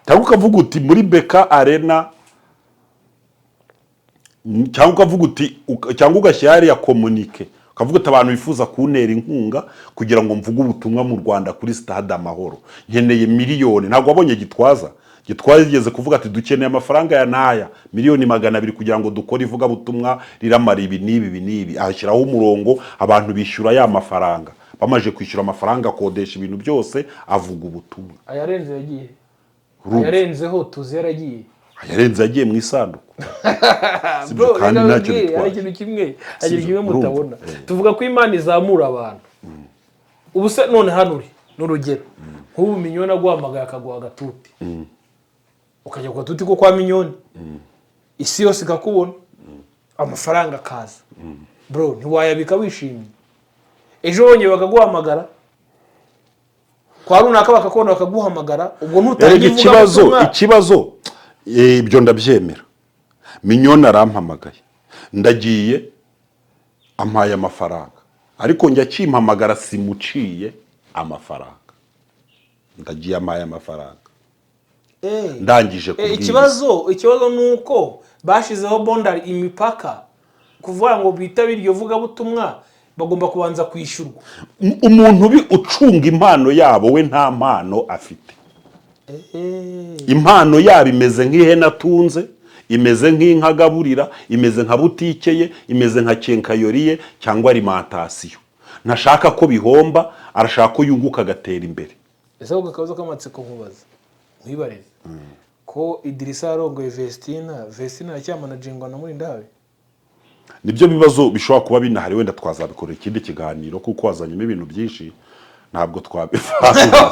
Cyangwa ukavuga uti muri Beka Arena, cyangwa ukavuga uti, cyangwa ugashyira hariya komunike ukavuga uti abantu bifuza kuntera inkunga kugira ngo mvuge ubutumwa mu Rwanda kuri stade Amahoro, nkeneye miliyoni. Ntabwo wabonye Gitwaza yigeze kuvuga ati dukeneye amafaranga ya naya miliyoni 200 kugira ngo dukore ivuga butumwa riramara ibi n'ibi, ahashyiraho umurongo abantu bishyura ya mafaranga, bamaje kwishyura amafaranga akodesha ibintu byose avuga ubutumwa. Ayarenze yagiye, ayarenzeho tuzi yaragiye, ayarenze yagiye mu isanduku. Bro, kandi ntacyo bitwaye, ari ikintu kimwe, agira kimwe mutabona. Tuvuga ko Imana izamura abantu. Ubu se none hano uri n'urugero, nk'ubu Minyoni aguhamagaye akaguha agatuti, ukajya ku gatuti ko kwa Minyoni, isi yose ikakubona, amafaranga akaza. Bro, ntiwayabika wishimye. Ejo wongeye bakaguhamagara, kwa runaka bakakubona bakaguhamagara, ubwo ntutangiye ikibazo ibyo ndabyemera. Minyoni arampamagaye, ndagiye ampaye amafaranga, ariko njya kimpamagara simuciye amafaranga, ndagiye ampaye amafaranga, ndangije kubwira. Ikibazo nuko bashizeho bondari, imipaka, kuvuga ngo bitabira iryo vuga butumwa bagomba kubanza kwishyurwa. Umuntu ucunga impano yabo we nta mpano afite. Impano yabo imeze nk'ihene atunze, imeze nk'inka gaburira, imeze nka butike ye, imeze nka kenkayoriye cyangwa alimentation. Ntashaka ko bihomba, arashaka ko yunguka agatera imbere. Ese ubwo kabazo kamatsiko nkubaza nkwibarize ko Idrissa arongoye Vestina acyamanagingwa na Murindahabi. Nibyo bibazo bishobora kuba binahari, wenda twazabikora ikindi kiganiro kuko wazanyemo ibintu byinshi, ntabwo twabifasha.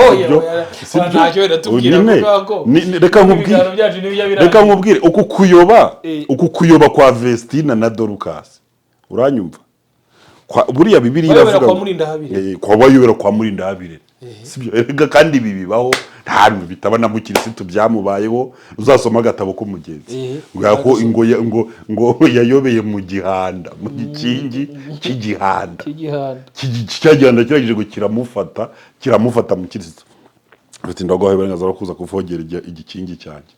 Reka nkubwire uku kuyoba kwa Vestina na Dorcas, uranyumva? Buriya Bibiliya iravuga kwa bayobera kwa Murindahabi, sibyo? Rega kandi ibi bibaho, nta bintu bitaba na mukirisitu byamubayeho. Uzasoma agatabo ko mugenzi ngako ngo yayobeye mu gihanda, mu gikingi cy'igihanda, cy'igihanda kiragije ngo kiramufata mu kirisitu. Ati ndagwaye barangaza kuza kuvogera igikingi cyanjye.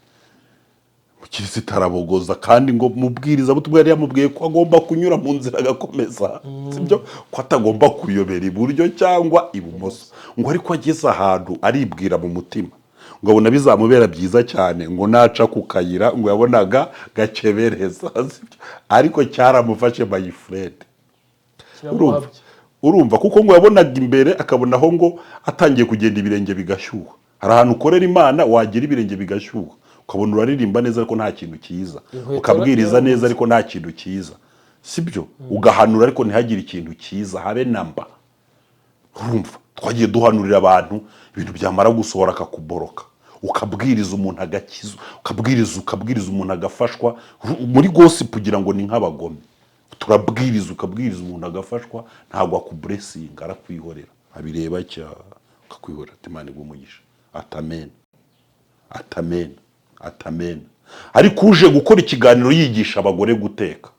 Mukirisitu arabogoza kandi ngo mubwiriza butumwa yari yamubwiye ko agomba kunyura mu nzira agakomeza, sibyo? Ko atagomba kuyobera iburyo cyangwa ibumoso. Ngo ariko ageze ahantu aribwira mu mutima ngo abona bizamubera byiza cyane, ngo naca ku kayira ngo yabonaga gakebereza, ariko cyaramufashe my friend. Urumva kuko ngo yabonaga imbere akabonaho ngo atangiye kugenda ibirenge bigashyuha. Hari ahantu ukorera Imana wagira ibirenge bigashyuha, ukabona uraririmba neza ariko nta kintu cyiza, ukabwiriza neza ariko nta kintu cyiza, sibyo? Ugahanura ariko ntihagire ikintu cyiza habe namba. Urumva twagiye duhanurira abantu ibintu byamara gusohora akakuboroka, ukabwiriza umuntu agakiza, ukabwiriza umuntu agafashwa muri gossip kugira ngo ni nk'abagome. Ukabwiriza umuntu agafashwa, ntabwo akublessinga, arakwihorera, abireba akakwihorera ati Imana igumugisha. Amen. Ariko uje gukora ikiganiro yigisha abagore guteka,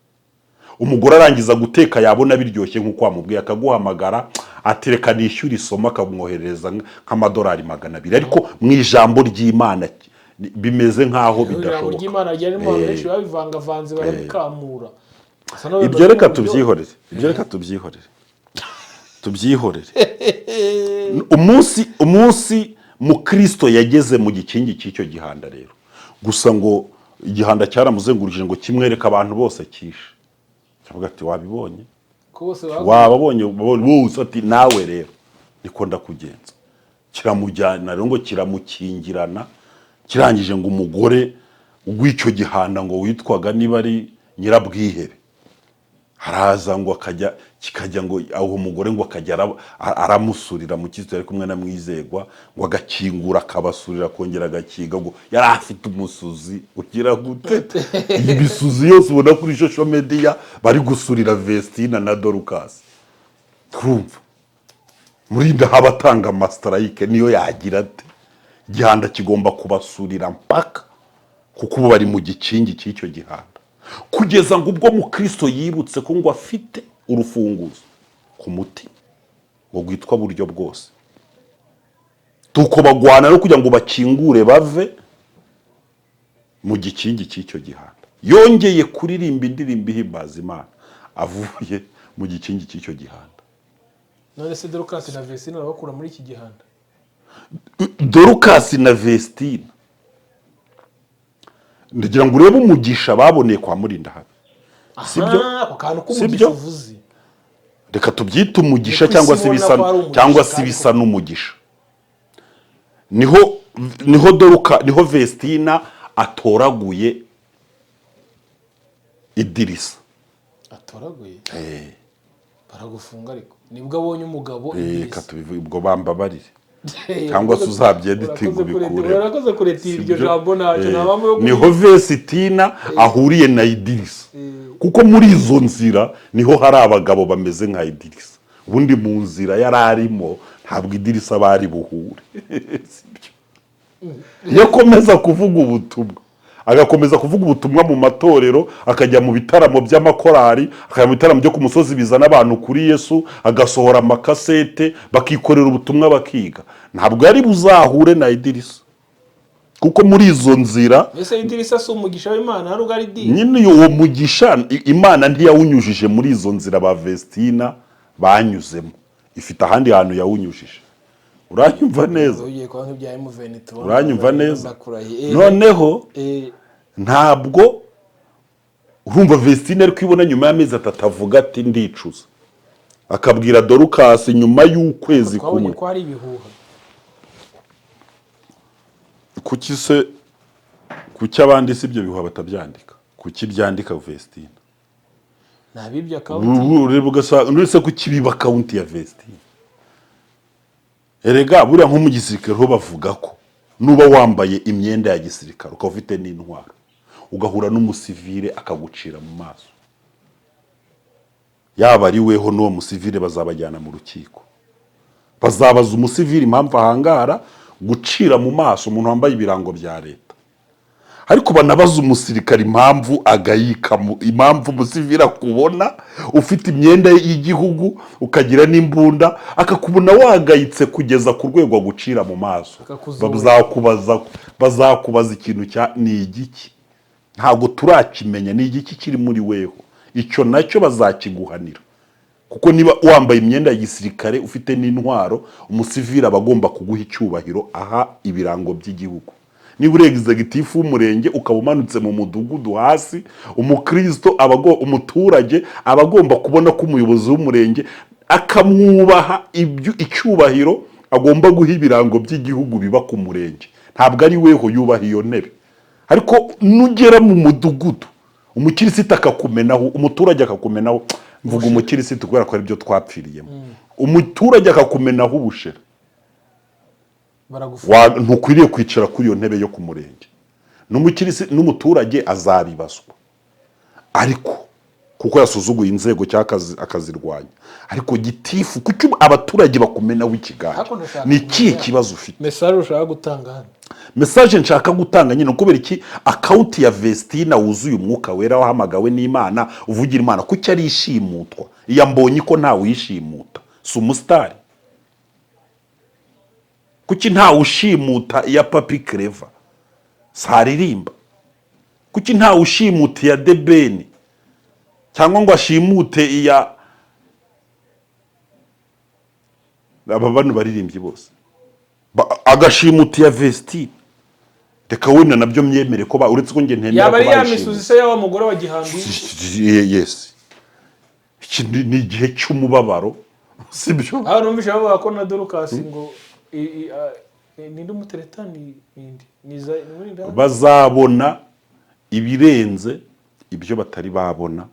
umugore arangiza guteka yabona biryoshye nk'uko wamubwiye, akaguhamagara atereka nishyura isomo, akamwohereza nk'amadolari 200, ariko mu ijambo ry'Imana bimeze nk'aho bidashoboka. Ry'Imana ryarimo benshi babivangavanze barabikamura. Ibyo reka tubyihorere. tubyihorere. umunsi mukristo yageze mu gikingi cy'icyo gihanda rero, gusa ngo igihanda cyaramuzengurije ngo kimwereka abantu bose kishe. Cyavuga ati wabibonye, wababonye bose, ati nawe rero niko ndakugenza. Kiramujyana rero ngo kiramukingirana, kirangije ngo umugore w'icyo gihanda ngo witwaga niba ari Nyirabwihebe haraza ngo kikajya ngo aho umugore ngo akajya aramusurira mu kizu yari kumwe na Mwizerwa, ngo agakingura akabasurira kongera agakiga, ngo yari afite umusuzi ugira gute. Iyi bisuzi yose ubona kuri social media bari gusurira Vestina na Dorcas. Kurumva murinda habatanga amastrike niyo yagira ate, igihanda kigomba kubasurira mpaka kuko ubu bari mu gikingi cy'icyo gihanda, kugeza ngo ubwo mukristo yibutse ko ngo afite urufunguzo ku mutima ngo gwitwa buryo bwose, tuko bagwana no kugira ngo bakingure bave mu gikingi cy'icyo gihanda. Yongeye kuririmba indirimbo ihimbaza Imana avuye mu gikingi cy'icyo gihanda. None se Dorcas na Vestina bakura muri iki gihanda? Dorcas na Vestina ndagira ngo urebe umugisha baboneye kwa Murindahabi. Sibyo? Sibyo? Reka tubyite umugisha cyangwa se bisa n'umugisha. Niho Vestina atoraguye Idirisa. Atoraguye? Baragufunga ariko. Nibwo abonye umugabo Idirisa. Reka tubivuge ubwo bambabarire. Cyangwa se uzabyeditinga ubikure. Barakoze kuretira iryo jambo ntacyo nabamo. Niho Vestina ahuriye na Idirisa. Kuko muri izo nzira niho hari abagabo bameze nka Idirisa. Ubundi mu nzira yararimo ntabwo Idirisa bari buhure. Yakomeza kuvuga ubutumwa, agakomeza kuvuga ubutumwa mu matorero, akajya mu bitaramo by'amakorari, akajya mu bitaramo byo ku musozi bizana abantu kuri Yesu, agasohora amakasete, bakikorera ubutumwa bakiga. Ntabwo yari buzahure na Idirisa, kuko muri izo nzira ese Idirisa si umugisha w'Imana hari ugari di nyine uwo mugisha Imana ntiyawunyujije muri izo nzira ba Vestina banyuzemo, ifite ahandi hantu yawunyujije. Uranyumva neza? Uranyumva neza? Noneho ntabwo urumva Vestina ari kwibona nyuma y'amezi 3 avuga ati ndicuza, akabwira Dorcas nyuma y'ukwezi kumwe. Ko ari ibihuha. Kuki abandi si ibyo bihuha batabyandika? Kuki byandika Vestina? Nabibye account. Uretse kuki biba account ya Vestina. Erega buriya nko mu gisirikare ho bavuga ko nuba wambaye imyenda ya gisirikare ukaba ufite n'intwaro ugahura n'umusivile akagucira mu maso, yaba ari weho n'uwo musivile bazabajyana mu rukiko, bazabaza umusivile impamvu ahangara gucira mu maso umuntu wambaye ibirango bya leta. Ariko banabaza umusirikare impamvu agayika, impamvu umusivile akubona ufite imyenda y'igihugu ukagira n'imbunda akakubona wagayitse kugeza ku rwego gucira mu maso. Bazakubaza ikintu ni igiki, ntabwo turakimenya ni igiki kiri muri weho, icyo nacyo bazakiguhanira. Kuko niba wambaye imyenda ya gisirikare ufite n'intwaro, umusivile abagomba kuguha icyubahiro aha ibirango by'igihugu. Niba uri executive w'umurenge ukaba umanutse mu mudugudu hasi, umukristo umuturage abagomba kubona ko umuyobozi w'umurenge akamwubaha icyubahiro agomba guha ibirango by'igihugu biba ku murenge. Ntabwo ari weho yubaha iyo ntebe. Ariko nugera mu mudugudu umukirisitu akakumenaho, umuturage akakumenaho, mvuga umukirisitu kubera ko ari byo twapfiriyemo, umuturage akakumenaho ubushera, ntukwiriye kwicara kuri iyo ntebe yo ku murenge. N'umuturage azabibazwa, ariko kuko yasuzuguye inzego cyangwa akazirwanya. Ariko gitifu kuko abaturage bakumenaho ikiganje, ni ikihe kibazo ufite? Message ushaka gutanga hano? Message nshaka gutanga nyine kubera iki account ya Vestina wuzuye umwuka wera wahamagawe n'Imana, uvugira Imana kuki ari ishimutwa. Iya mbonye ko ntawe yishimuta, si umusitari. Kuki ntawe ushimuta iya Papi Clever saririmba? Kuki ntawe ushimuta iya Debeni cyangwa ngo ashimute iya aba bantu baririmbyi bose agashimuti ya Vestine reka wenda nabyo myemere ko uretse ko nge ntemera yaba ko ari ya misuzi se y'awa mugore wa Gihambi. yes iki ni igihe cy'umubabaro sibyo aho numvise bavuga ko na Dorcas ngo ninde umutereta bazabona ibirenze ibyo batari babona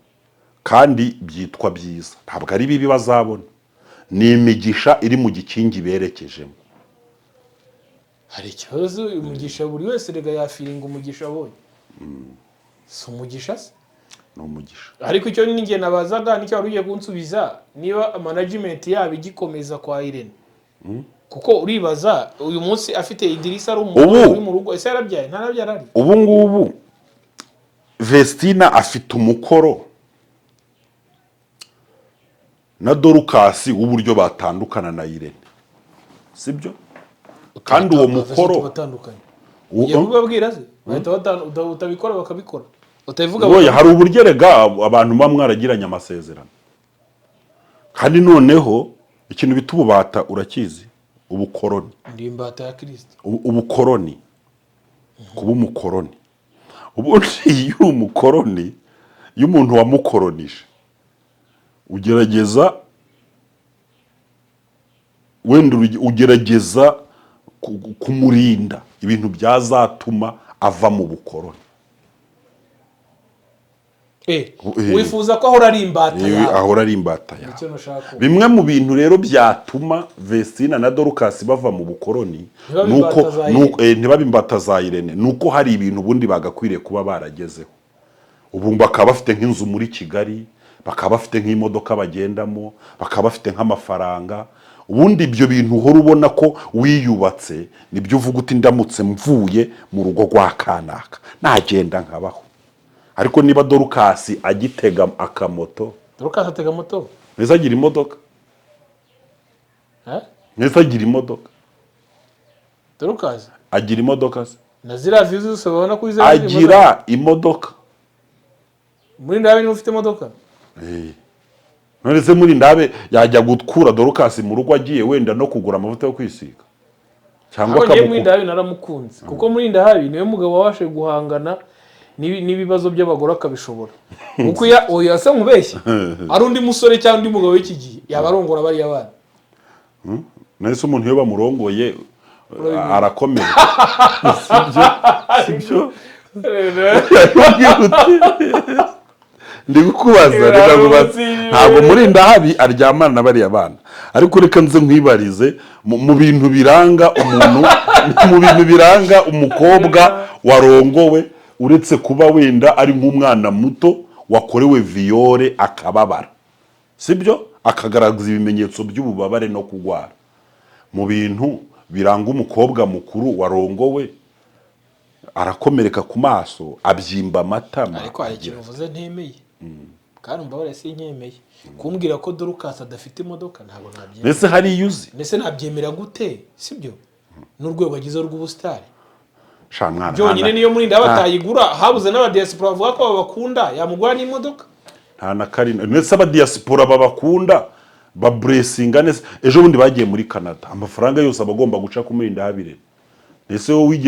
kandi byitwa byiza ntabwo ari bibi bazabona ni imigisha iri mu gikingi berekejemo hari ikibazo umugisha buri wese rega yafiringa umugisha abonye si umugisha se ni umugisha ariko icyo ninjye nabazaga nicyo wari ugiye kunsubiza niba management yabo igikomeza kwa Irene kuko uribaza uyu munsi afite Idirisa ari umugore uri mu rugo ese yarabyaye ntarabyara ari ubu ngubu Vestina afite umukoro na Dorcas w'uburyo batandukana na Irene sibyo kandi uwo mukoro batandukanye ugiye kubabwira se utabikora bakabikora utabivuga oya hari uburyo rega abantu bamwaragiranye amasezerano kandi noneho ikintu bita ububata urakizi ubukoroni ndi imbata ya Kristo ubukoroni kuba umukoroni ubundi iyo umukoroni iyo umuntu wamukoronije ugerageza wenda ugerageza kumurinda ibintu byazatuma ava mu bukoroni wifuza ko ahora ari imbata yawe ahora ari imbata yawe bimwe mu bintu rero byatuma Vestina na Dorcas bava mu bukoroni nuko ntibabe imbata za Irene nuko hari ibintu ubundi bagakwiriye kuba baragezeho ubu bakaba bafite nk'inzu muri Kigali bakaba bafite nk'imodoka bagendamo bakaba bafite nk'amafaranga ubundi ibyo bintu uhora ubona ko wiyubatse nibyo uvuga uti ndamutse mvuye mu rugo rwa kanaka nagenda nkabaho ariko niba Dorcas agitega akamoto Dorcas atega moto neza agira imodoka neza agira imodoka Dorcas agira imodoka na zira views zose babona ko izo agira imodoka muri ndabe ni ufite imodoka none se muri ndabe yajya gukura Dorcas mu rugo agiye wenda no kugura amavuta yo kwisiga cyangwa akamuko muri ndabe naramukunze kuko muri ndabe niwe mugabo wabashe guhangana n'ibibazo by'abagore akabishobora kuko oya se mubeshya ari undi musore cyangwa undi mugabo w'iki gihe yabarongora bari abana nese umuntu iyo bamurongoye arakomeye sibyo ndi gukubaza ntabwo muri ndahabi aryamana na bari abana ariko reka nze nkwibarize mu bintu biranga umuntu mu bintu biranga umukobwa warongowe uretse kuba wenda ari nk'umwana muto wakorewe viole akababara sibyo akagaragaza ibimenyetso by'ububabare no kugwara mu bintu biranga umukobwa mukuru warongowe arakomereka ku maso abyimba amatama ariko hari ikintu uvuze ntemeye kandi mbabare si nkemeye kumbwira ko Dorcas adafite imodoka ntabwo nabyemera mbese hari yuzi mbese nabyemera gute sibyo n'urwego agize rw'ubustari shamwana byonyine niyo muri nda batayigura habuze n'abadiaspora bavuga ko babakunda yamugura n'imodoka nta na karina ndetse abadiaspora babakunda babresinga nese ejo bundi bagiye muri Canada amafaranga yose abagomba guca ku muri ndahabire ese wowe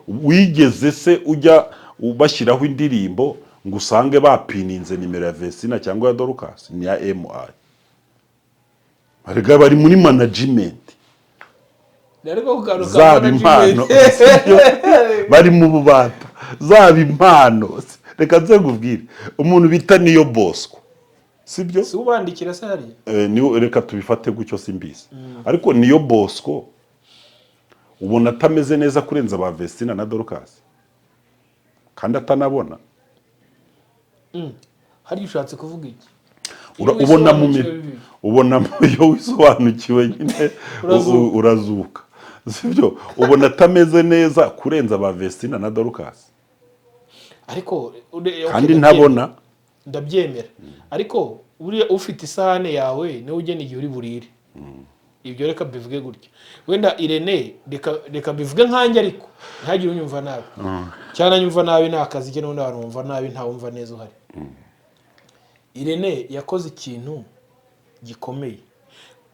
wigeze se ujya ubashyiraho indirimbo ngo usange bapininze nimero ya Vestina cyangwa ya Dorcas ni ya MI arega bari muri management zaba impano bari mu bubata zaba impano reka nze ngubwire umuntu bita Niyo Bosco sibyo si ubandikira se hari niyo reka tubifate gucyo simbizi ariko Niyo Bosco ubona atameze neza kurenza ba Vestina na Dorcas kandi atanabona hari ushatse kuvuga iki ubona iyo wisobanukiwe nyine urazuka sibyo ubona atameze neza kurenza ba Vestina na Dorcas ariko kandi ntabona ndabyemera ariko uriya ufite isahane yawe niwe ugena igihe uri burire ibyo reka bivuge gutya wenda Irene reka bivuge nkanjye ariko ntagire unyumva nabi cyane anyumva nabi nta kazi ke n'undi abantu bumva nabi ntawumva neza uhari Irene yakoze ikintu gikomeye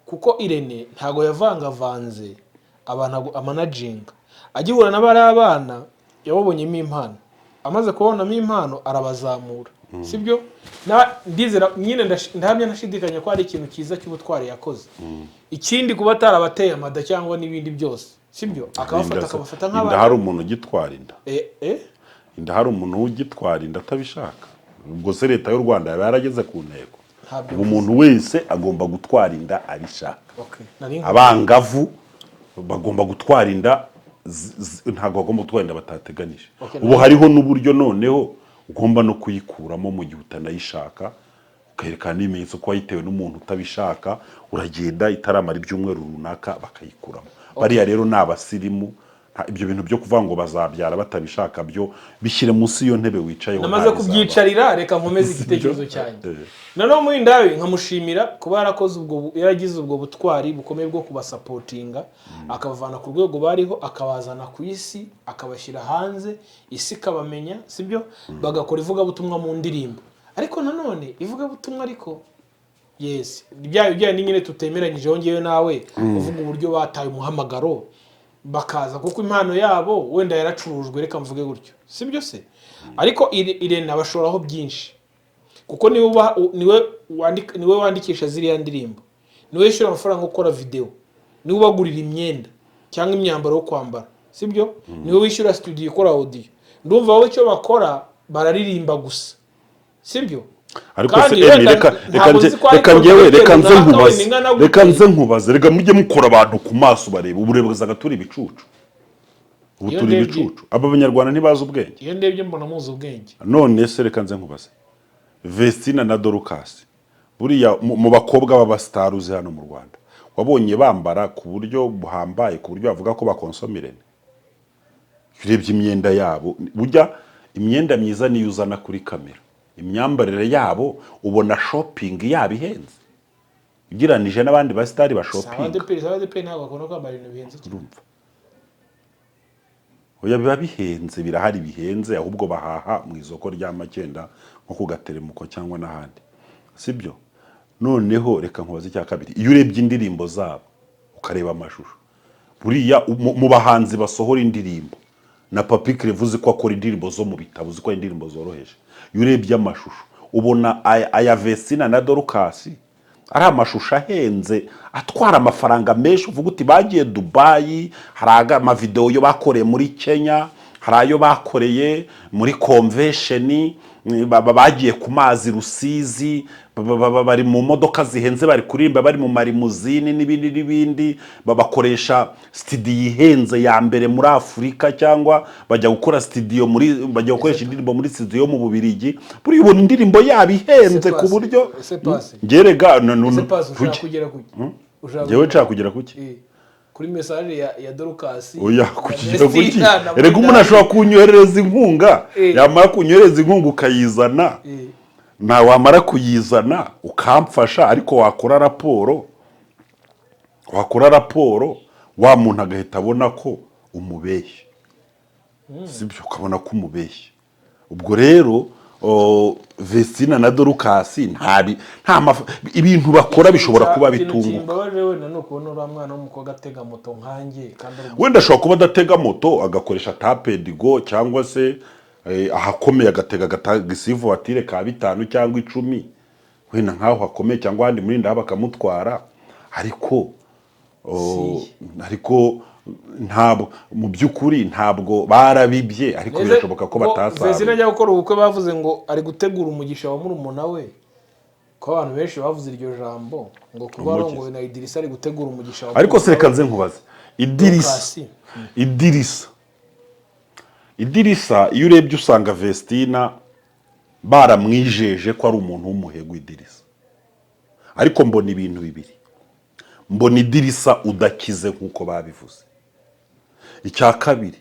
kuko Irene ntago yavangavanze abantu amanajinga, agihura n'abari abana yababonyemo impano, amaze kubonamo impano arabazamura, sibyo? Ndizera nyine ndahamya ntashidikanya ko hari ikintu cyiza cy'ubutwari yakoze. Ikindi kuba atarabateye amada cyangwa n'ibindi byose, sibyo? Akabafata nk'abana. Inda hari umuntu ugitwara inda. Inda hari umuntu ugitwara inda atabishaka. Ubwo se leta y'u Rwanda yaba yarageze ku ntego. Umuntu wese agomba gutwara inda abishaka. Abangavu bagomba gutwara inda, ntabwo bagomba gutwara inda batateganije. Ubu hariho n'uburyo noneho ugomba no kuyikuramo mu gihe utanayishaka, ukerekana n'ibimenyetso ko wayitewe n'umuntu utabishaka, uragenda itaramara ibyumweru runaka bakayikuramo. Bariya rero ni abasirimu. Ibyo bintu byo kuvuga ngo bazabyara batabishaka byo bishyire munsi iyo ntebe wicayeho. Namaze kubyicarira, reka nkomeze igitekerezo cyanjye. Nanone muri ndawe nkamushimira kuba yaragize ubwo butwari bukomeye bwo kubasapotinga, akabavana ku rwego bariho akabazana ku isi, akabashyira hanze, isi ikabamenya, sibyo? Bagakora ivugabutumwa mu ndirimbo. Ariko nanone ivugabutumwa ariko yes, ibyayo ni nyine tutemeranyijeho ngewe nawe, uvuga uburyo bataye umuhamagaro bakaza kuko impano yabo wenda yaracurujwe, reka mvuge gutyo, sibyo se? Ariko Irene abashoraho byinshi, kuko niwe wandikisha ziriya ndirimbo, niwe yishyura amafaranga gukora video, niwe ubagurira imyenda cyangwa imyambaro yo kwambara, sibyo? Niwe wishyura studio ikora audio. Ndumva wowe icyo bakora bararirimba gusa, sibyo? Ariko se reka nze nkubaze, reka mujye mukora abantu ku maso bareba, uburebezaga turi ibicucu. Ubu turi ibicucu. Aba banyarwanda ntibazi ubwenge. Iyo ndebye mbona muzi ubwenge. None se reka nze nkubaze, Vestina na Dorcas buriya mu bakobwa b'abastars hano mu Rwanda wabonye bambara ku buryo buhambaye, ku buryo bavuga ko bakonsomirene? Urebye imyenda yabo, burya imyenda myiza niyo uzana kuri kamera. Imyambarire yabo ubona shopping yabo ihenze ugereranije n'abandi ba star ba shopping. Abadeperi ntabwo bakunda kwambara ibintu bihenze. Urumva? Oya biba bihenze, birahari bihenze, ahubwo bahaha mu isoko rya Makenda nko ku Gateremuko cyangwa n'ahandi, sibyo? Noneho reka nkubaze icya kabiri, iyo urebye indirimbo zabo ukareba amashusho, buriya mu bahanzi basohora indirimbo na Papi Clevuze ko akora indirimbo zo mu bitabo, uzi ko indirimbo zoroheje. Iyo urebye amashusho ubona aya Vestina na Dorcas ari amashusho ahenze atwara amafaranga menshi, uvuga uti bagiye Dubai, hari amavideo yo bakoreye muri Kenya, hari ayo bakoreye muri convention, bagiye ku mazi Rusizi, bari mu modoka zihenze, bari kurimba, bari mu marimuzini n'ibindi, babakoresha studio ihenze ya mbere muri Afurika, cyangwa bajya gukora studio bajya gukoresha indirimbo muri studio mu Bubiligi. Buri ubona indirimbo yabo ihenze ku buryo ngerega jewe nshaka kugera kuki kuri message ya Dorcas. Oya kugera kuki? Erega umuntu ashobora kunyoherereza inkunga, yamara kunyoherereza inkunga ukayizana, na wamara kuyizana ukamfasha, ariko wakora raporo wa muntu agahita abona ko umubeshye, sibyo? Ukabona ko umubeshye. Ubwo rero Vestina na Dorcas ibintu bakora bishobora kuba bitunguka. Wenda ashobora kuba adatega moto agakoresha Tapedigo, cyangwa se ahakomeye agatega agisivu atire ka 5 cyangwa 10, wenda nkaho hakomeye cyangwa handi muri nda bakamutwara. Ariko ntabwo mu byukuri ntabwo barabibye, ariko birashoboka ko batasaba. Vestina ajya gukora ubukwe bavuze ngo ari gutegura umugisha wa murumuna we, ko abantu benshi bavuze iryo jambo ngo kuba arongowe na Idirisa ari gutegura umugisha wa. Ariko se reka nze nkubaze, Idirisa iyo urebye usanga Vestina baramwijeje ko ari umuntu w'umuhego Idirisa, ariko mbona ibintu bibiri. Mbona Idirisa udakize nkuko babivuze. Icya kabiri,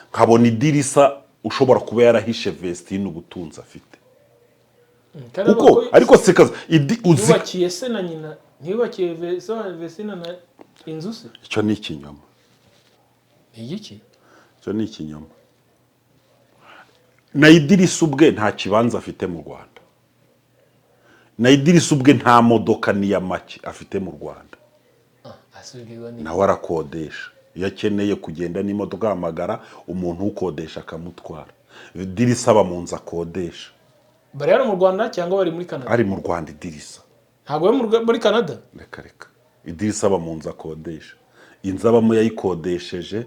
nkabona Idirisa ushobora kuba yarahishe Vestina ubutunzi afite. Kuko ariko sekaza uzibakiye se na nyina, ntibakiye Vestina na inzu se. Icyo ni ikinyoma. Iki? Icyo ni ikinyoma. Na Idirisa ubwe nta kibanza afite mu Rwanda. Na Idirisa ubwe nta modoka ni ya make afite mu Rwanda. nawe arakodesha iyo akeneye kugenda n'imodoka ahamagara umuntu ukodesha akamutwara. Idirisa aba mu nzu akodesha. Bari hano mu Rwanda cyangwa bari muri Canada? Ari mu Rwanda Idirisa. Ntabwo bari muri Canada? Reka Idirisa aba mu nzu akodesha. Inzu abamo yayikodesheje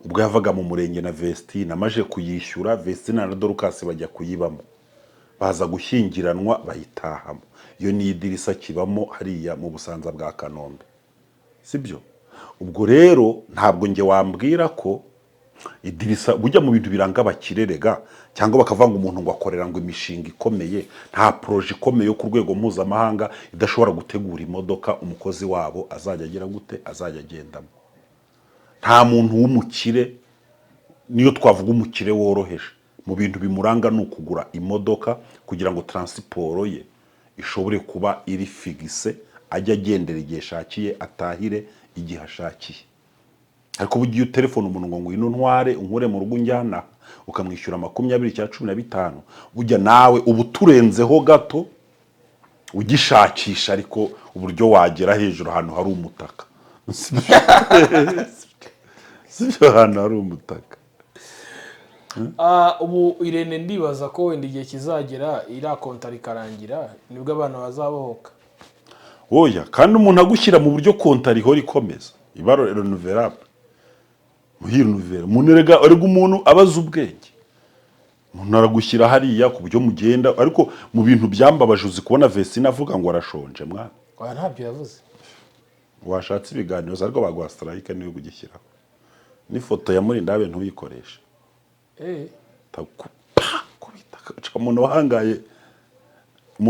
ubwo yavaga mu murenge na Vestine, amaje kuyishyura Vestine na Dorcas bajya kuyibamo, baza gushyingiranwa bayitahamo. Iyo ni Idirisa kibamo hariya mu Busanza bwa Kanombe, sibyo? Ubwo rero ntabwo nge wambwira ko Idirisa bujya mu bintu biranga abakirerega cyangwa bakavanga umuntu ngo akorera ngo imishinga ikomeye, nta proje ikomeye yo ku rwego mpuzamahanga idashobora gutegura imodoka umukozi wabo azajya agira gute, azajya agendamo. Nta muntu w'umukire, niyo twavuga umukire woroheje, mu bintu bimuranga ni ukugura imodoka kugira ngo transport ye ishobore kuba iri figise, ajya agendera igihe ashakiye, atahire igihe ashakiye. Ariko bugiye telefone umuntu ngo ngwino ntware unkure mu rugo njyana ukamwishyura 20/15, bujya nawe ubu turenzeho gato ugishakisha ariko uburyo wagera hejuru ahantu hari umutaka. Sibyo hano hari umutaka. Ubu Irene ndibaza ko wenda igihe kizagera irakonta rikarangira nibwo abantu bazabohoka. Oya, kandi umuntu agushyira mu buryo konta riho rikomeza ibaro renouvelable muhira nouvelle munerega ariko umuntu abaza ubwenge, umuntu aragushyira hariya ku buryo mugenda. Ariko mu bintu byambabaje uzi kubona Vestine avuga ngo arashonje mwana. Oya ntabyo yavuze. Washatse ibiganiro ariko bagwa strike niyo kugishyiraho n'ifoto ya Murindabe ntuyikoresha. Kubita umuntu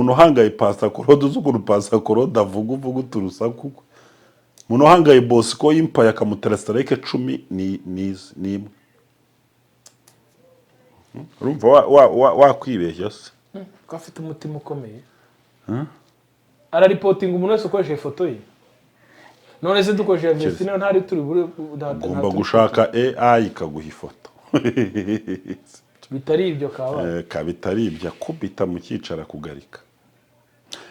wahangaye Passacorode uzuguru Passacorode avuga uturusaku. Umuntu wahangaye Bosco Empire akamutera strike 10 ni imwe. Urumva wakwibeshya se? Ko afite umutima ukomeye. Ara reporting umuntu wese ukoresha ifoto ye. None se dukoresha Vestine ntari turi ugomba gushaka AI ikaguha ifoto. Bitari ibyo kaba. Kabitari ibyo kubita mu cyicara kugarika.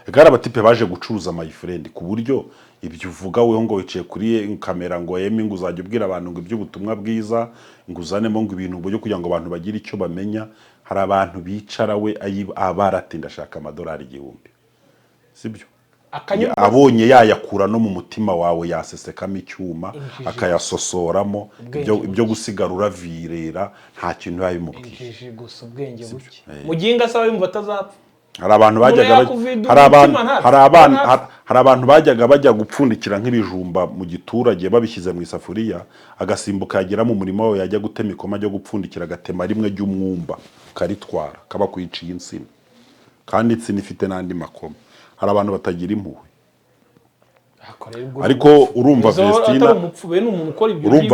Egara abatipe baje gucuruza my friend ku buryo ibyo uvuga weho ngo wiciye kuri kamera ngo yeme nguzajya ubwira abantu ngo iby'ubutumwa bwiza nguzanemo ngo ibintu byo kugira ngo abantu bagire icyo bamenya. Hari abantu bicara we abarati ndashaka $1,000 sibyo? Abonye yayakura no mu mutima wawe yasesekamo icyuma akayasosoramo ibyo gusigarura virera nta kintu yabimubwiye. Gusa ubwenge buke muginga asaba yumva atazapfa. Hari abantu bajyaga bajya gupfundikira nk'ibijumba mu giturage babishyize mu isafuriya, agasimbuka yagera mu murimo wawe yajya gutema ikoma ryo gupfundikira agatema rimwe ry'umwumba karitwara kaba kwiciye insina, kandi insina ifite n'andi makoma. Hari abantu batagira impuhwe. Ariko urumva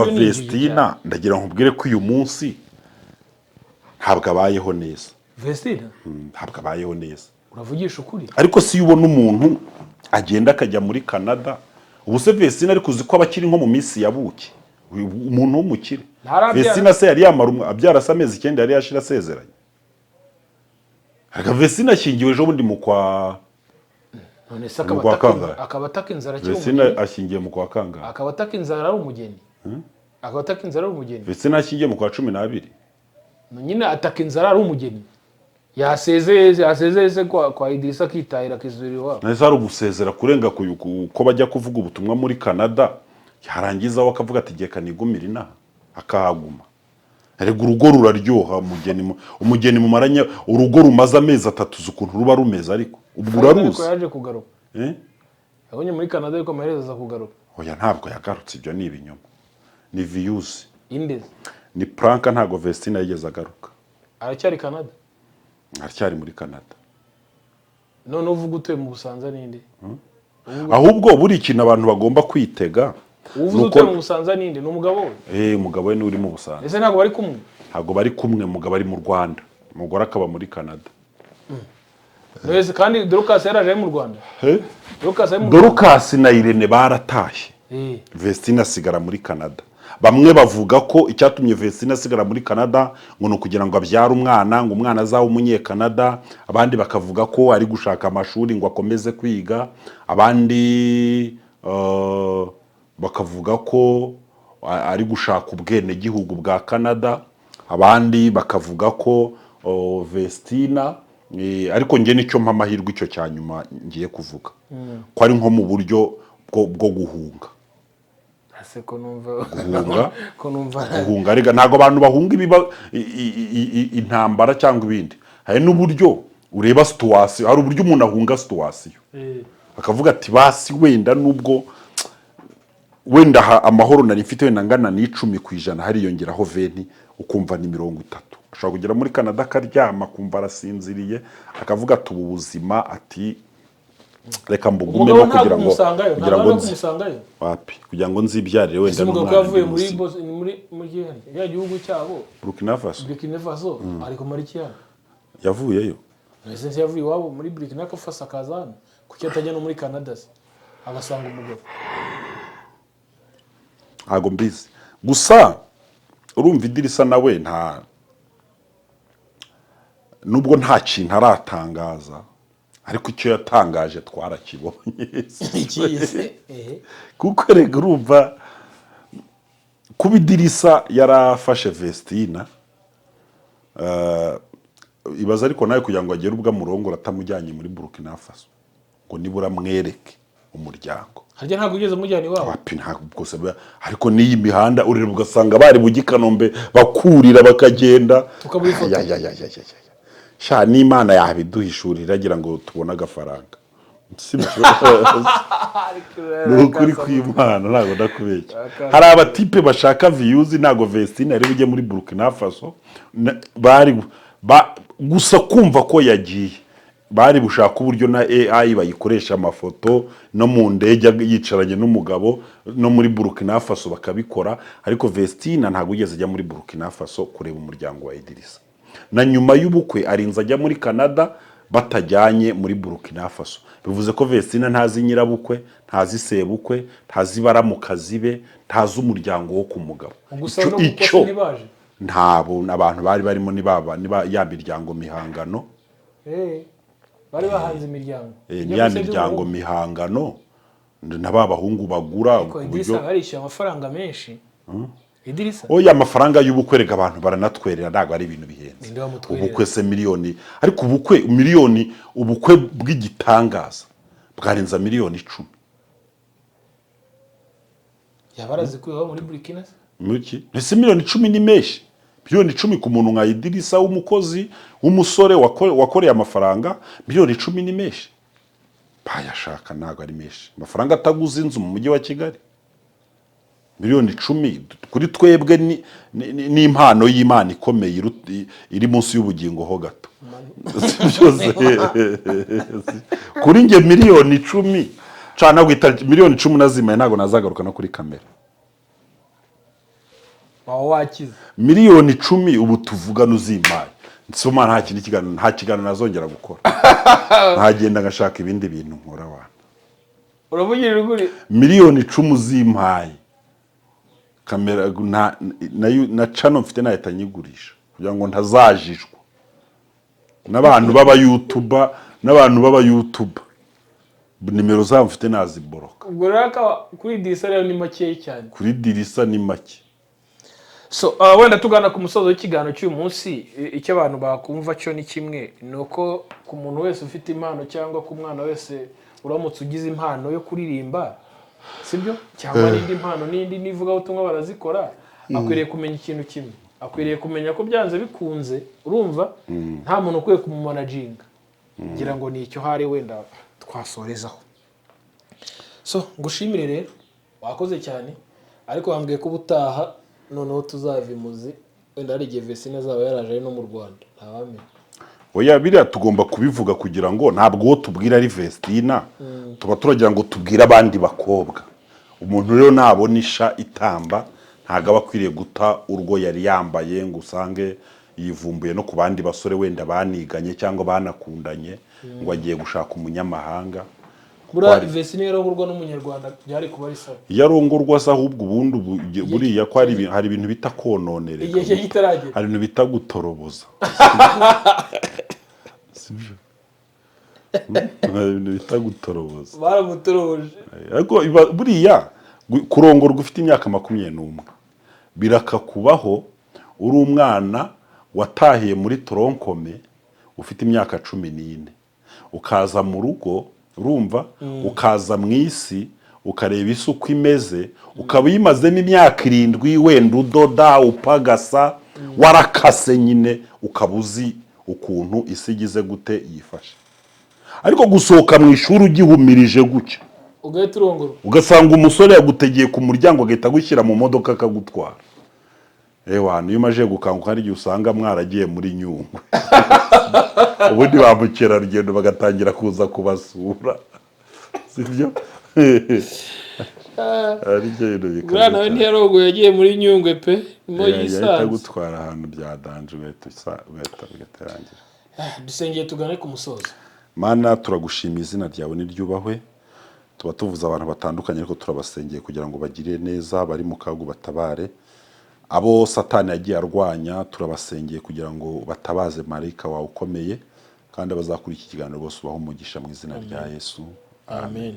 Vestine ndagira nkubwire ko uyu munsi ntabwo abayeho neza. Vestine ntabwo abayeho neza. Uravugisha ukuri? Ariko si ubona umuntu agenda akajya muri Canada. Ubu se Vestine ariko uzi ko abakiri nko mu minsi yabuki umuntu w'umukire. Vestine se yari yamara abyara amezi 9 yari yashira asezeranye. Aga Vestine ashingiwe ejo bundi mu kwa none se akabataka inzara cyo Vestine ashingiye mu kwa kangahe? Akabataka inzara ari umugeni. Akabataka inzara ari umugeni. Vestine ashingiye mu kwa 12. Nyine ataka inzara ari umugeni. Yasezeye kwa Idirisa kitahira kizuri wabo. Nese ari ugusezera kurenga ko bajya kuvuga ubutumwa muri Canada, yarangiza wakavuga ati giye kanigumira ina akahaguma. Erega urugo ruraryoha umugeni mu maranya urugo rumaze amezi 3 zukuntu ruba rumeze ariko ubwo uraruzi. Yaje kugaruka. Yabonye muri Canada ariko amaherezo kugaruka. Oya ntabwo yagarutse, ibyo ni ibinyoma. Ni views. Indeze. Ni prank ntago Vestine yigeze agaruka. Aracyari Canada? Aracyari muri Canada. None uvuga utuye mu Busanza ninde? Ahubwo buri ikintu abantu bagomba kwitega. Uvuze utuye mu Busanza ninde? N'umugabo we? Umugabo we ni uri mu Busanza. Ese ntago bari kumwe? Ntago bari kumwe, umugabo ari mu Rwanda. Umugore akaba muri Canada. Nese kandi Dorcas yaraje mu Rwanda? Dorcas na Irene baratashye. Vestine asigara muri Canada. Bamwe bavuga ko icyatumye Vestine asigara muri Canada ngo no kugira ngo abyare umwana, ngo umwana azawe umunye Canada. Abandi bakavuga ko ari gushaka amashuri ngo akomeze kwiga. Abandi bakavuga ko ari gushaka ubwenegihugu bwa Canada, abandi bakavuga ko Vestina, ariko njye nicyo mpa amahirwe icyo cya nyuma ngiye kuvuga ko ari nko mu buryo bwo guhunga. ase ko numva guhunga rega ntago abantu bahunga intambara cyangwa ibindi, hari n'uburyo ureba situation, hari uburyo umuntu ahunga situation akavuga ati basi wenda nubwo wenda amahoro nari mfite wenda ngana ni 10% hariyongeraho 20 ukumva ni 30. Ashobora kugera muri Canada akaryama kumva arasinziriye akavuga ati ubu buzima ati reka mbugumemo kugira ngo wapi kugira ngo nzibyarire wenda n'umwana yavuye muri ya gihugu cyabo Burkina Faso ariko muri cyane yavuyeyo ese yavuye wabo muri Burkina Faso akazana kuki atajya no muri Canada agasanga umugabo ntago mbizi. Gusa urumva Idirisa nawe nubwo nta kintu aratangaza, ariko icyo yatangaje twarakibonye kuko rega urumva kuba Idirisa yarafashe Vestina, ibaza ariko nawe kugira ngo agere ubwa murongo ratamujyanye muri Burkina Faso ngo nibura mwereke umuryango. Harya ntabwo ugeze mujyana iwabo wapi ntabwo bwose, ariko n'iyi mihanda ureba ugasanga bari bugi Kanombe bakurira bakagenda sha n'Imana yabiduhishurira agira ngo tubone agafaranga. Nukuri kw'Imana ntago ndakubeshya. Hari abatipe bashaka views ntago Vestina ari bujye muri Burkina Faso, bari gusa kumva ko yagiye bari bushaka uburyo na AI bayikoresha amafoto no mu ndege yicaranye n'umugabo no muri Burkina Faso bakabikora, ariko Vestina ntago ugeze ajya muri Burkina Faso kureba umuryango wa Idirisa. Na nyuma y'ubukwe arinza ajya muri Canada batajyanye muri Burkina Faso. Bivuze ko Vestina ntazi nyirabukwe, ntazi sebukwe, ntazi baramukazi be, ntazi umuryango wo ku mugabo. Icyo ntabo abantu bari barimo niba ya miryango mihangano bari bahanze imiryango ya miryango mihangano n'abahungu bagura ku buryo barishyura amafaranga menshi. Idirisa oya amafaranga y'ubukwe rega abantu baranatwerera ntago ari ibintu bihenze. Ubukwe se miliyoni, ariko ubukwe miliyoni, ubukwe bw'igitangaza bwarenza miliyoni 10. Yabarazikuyeho muri Burkina muki ese miliyoni 10 ni meshi. Miliyoni 10 ku muntu nka Idirisa w'umukozi w'umusore wakoreye amafaranga, miliyoni 10 ni meshi. Bayashaka ntago ari meshi, amafaranga ataguze inzu mu mujyi wa Kigali. Miliyoni 10 kuri twebwe ni impano y'Imana ikomeye iri munsi y'ubugingo ho gato. Kuri nge miliyoni 10 cana gwita miliyoni 10 nazimaye ntago nazagaruka no kuri kamera. Wakize miliyoni 10 ubu tuvuga nuzimaye nsoma nta kiganiro nazongera gukora. Ntagenda ngashaka ibindi bintu nkora wana. Urabugirira uguri miliyoni 10 zimaye kamera na channel mfite nahita nyigurisha kugira ngo ntazajijwa n'abantu baba YouTuber nimero zabo mfite naziboroka. Ubwo raka kuri Dirisa rero ni make cyane, kuri Dirisa ni make. So wenda tugana ku musozo w'ikiganiro cy'uyu munsi, icyo abantu bakumva cyo ni kimwe, nuko ku muntu wese ufite impano cyangwa ku mwana wese uramutse ugize impano yo kuririmba, sibyo cyangwa n'indi mpano n'indi nivuga ubutumwa barazikora, akwiriye kumenya ikintu kimwe, akwiriye kumenya ko byanze bikunze urumva nta muntu ukwiye kumumanaginga. Ngira ngo ni icyo hari wenda twasorezaho. So ngushimire rero, wakoze cyane, ariko wambwiye ko ubutaha noneho tuzavimuzi wenda hari igihe Vestina zaba yaraje no mu Rwanda ntabamenya. Oya biriya tugomba kubivuga kugira ngo ntabwo tubwira ari Vestina, tuba turagira ngo tubwire abandi bakobwa. Umuntu rero nabonisha itamba ntago abakwiriye guta urwo yari yambaye ngo usange yivumbuye no ku bandi basore wenda baniganye cyangwa banakundanye ngo agiye gushaka umunyamahanga. Bura Vestina yarongorwa n'umunyarwanda byari kuba ari sawa. Yarongorwa sa ahubwo ubundi buriya ko hari ibintu bita kononere. Igihe gitaragera. Hari ibintu bita gutoroboza. Sibyo. Hari ibintu bita gutoroboza. Baramutoroboje. Ariko buriya kurongorwa ufite imyaka 21 birakakubaho uri umwana watahiye muri toronkome ufite imyaka 14 ukaza mu rugo urumva ukaza mu isi ukareba isi uko imeze ukaba uyimazemo imyaka 7 wenda udoda upagasa warakase nyine ukaba uzi ukuntu isi igize gute yifashe ariko gusohoka mu ishuri ugihumirije gutya ugahita urongorwa ugasanga umusore yagutegeye ku muryango agahita agushyira mu modoka akagutwara niyo umaze gukanguka hari igihe usanga mwaragiye muri Nyungwe ubundi ba mukerarugendo bagatangira kuza kubasura sibyo ari byo bintu bikaba nawe ntiyarongo yagiye muri Nyungwe pe mo yisanze gutwara ahantu byadanje ugahita bigaterangira dusengeye tugane ku musozo. Mana turagushimiye izina ryawe niryubahwe tuba tuvuza abantu batandukanye ariko turabasengeye kugira ngo bagire neza bari mu kagu batabare abo satani yagiye arwanya turabasengeye kugira ngo batabaze marayika wawe ukomeye kandi abazakuri iki kiganiro bose ubaho umugisha mu izina rya Yesu Amen.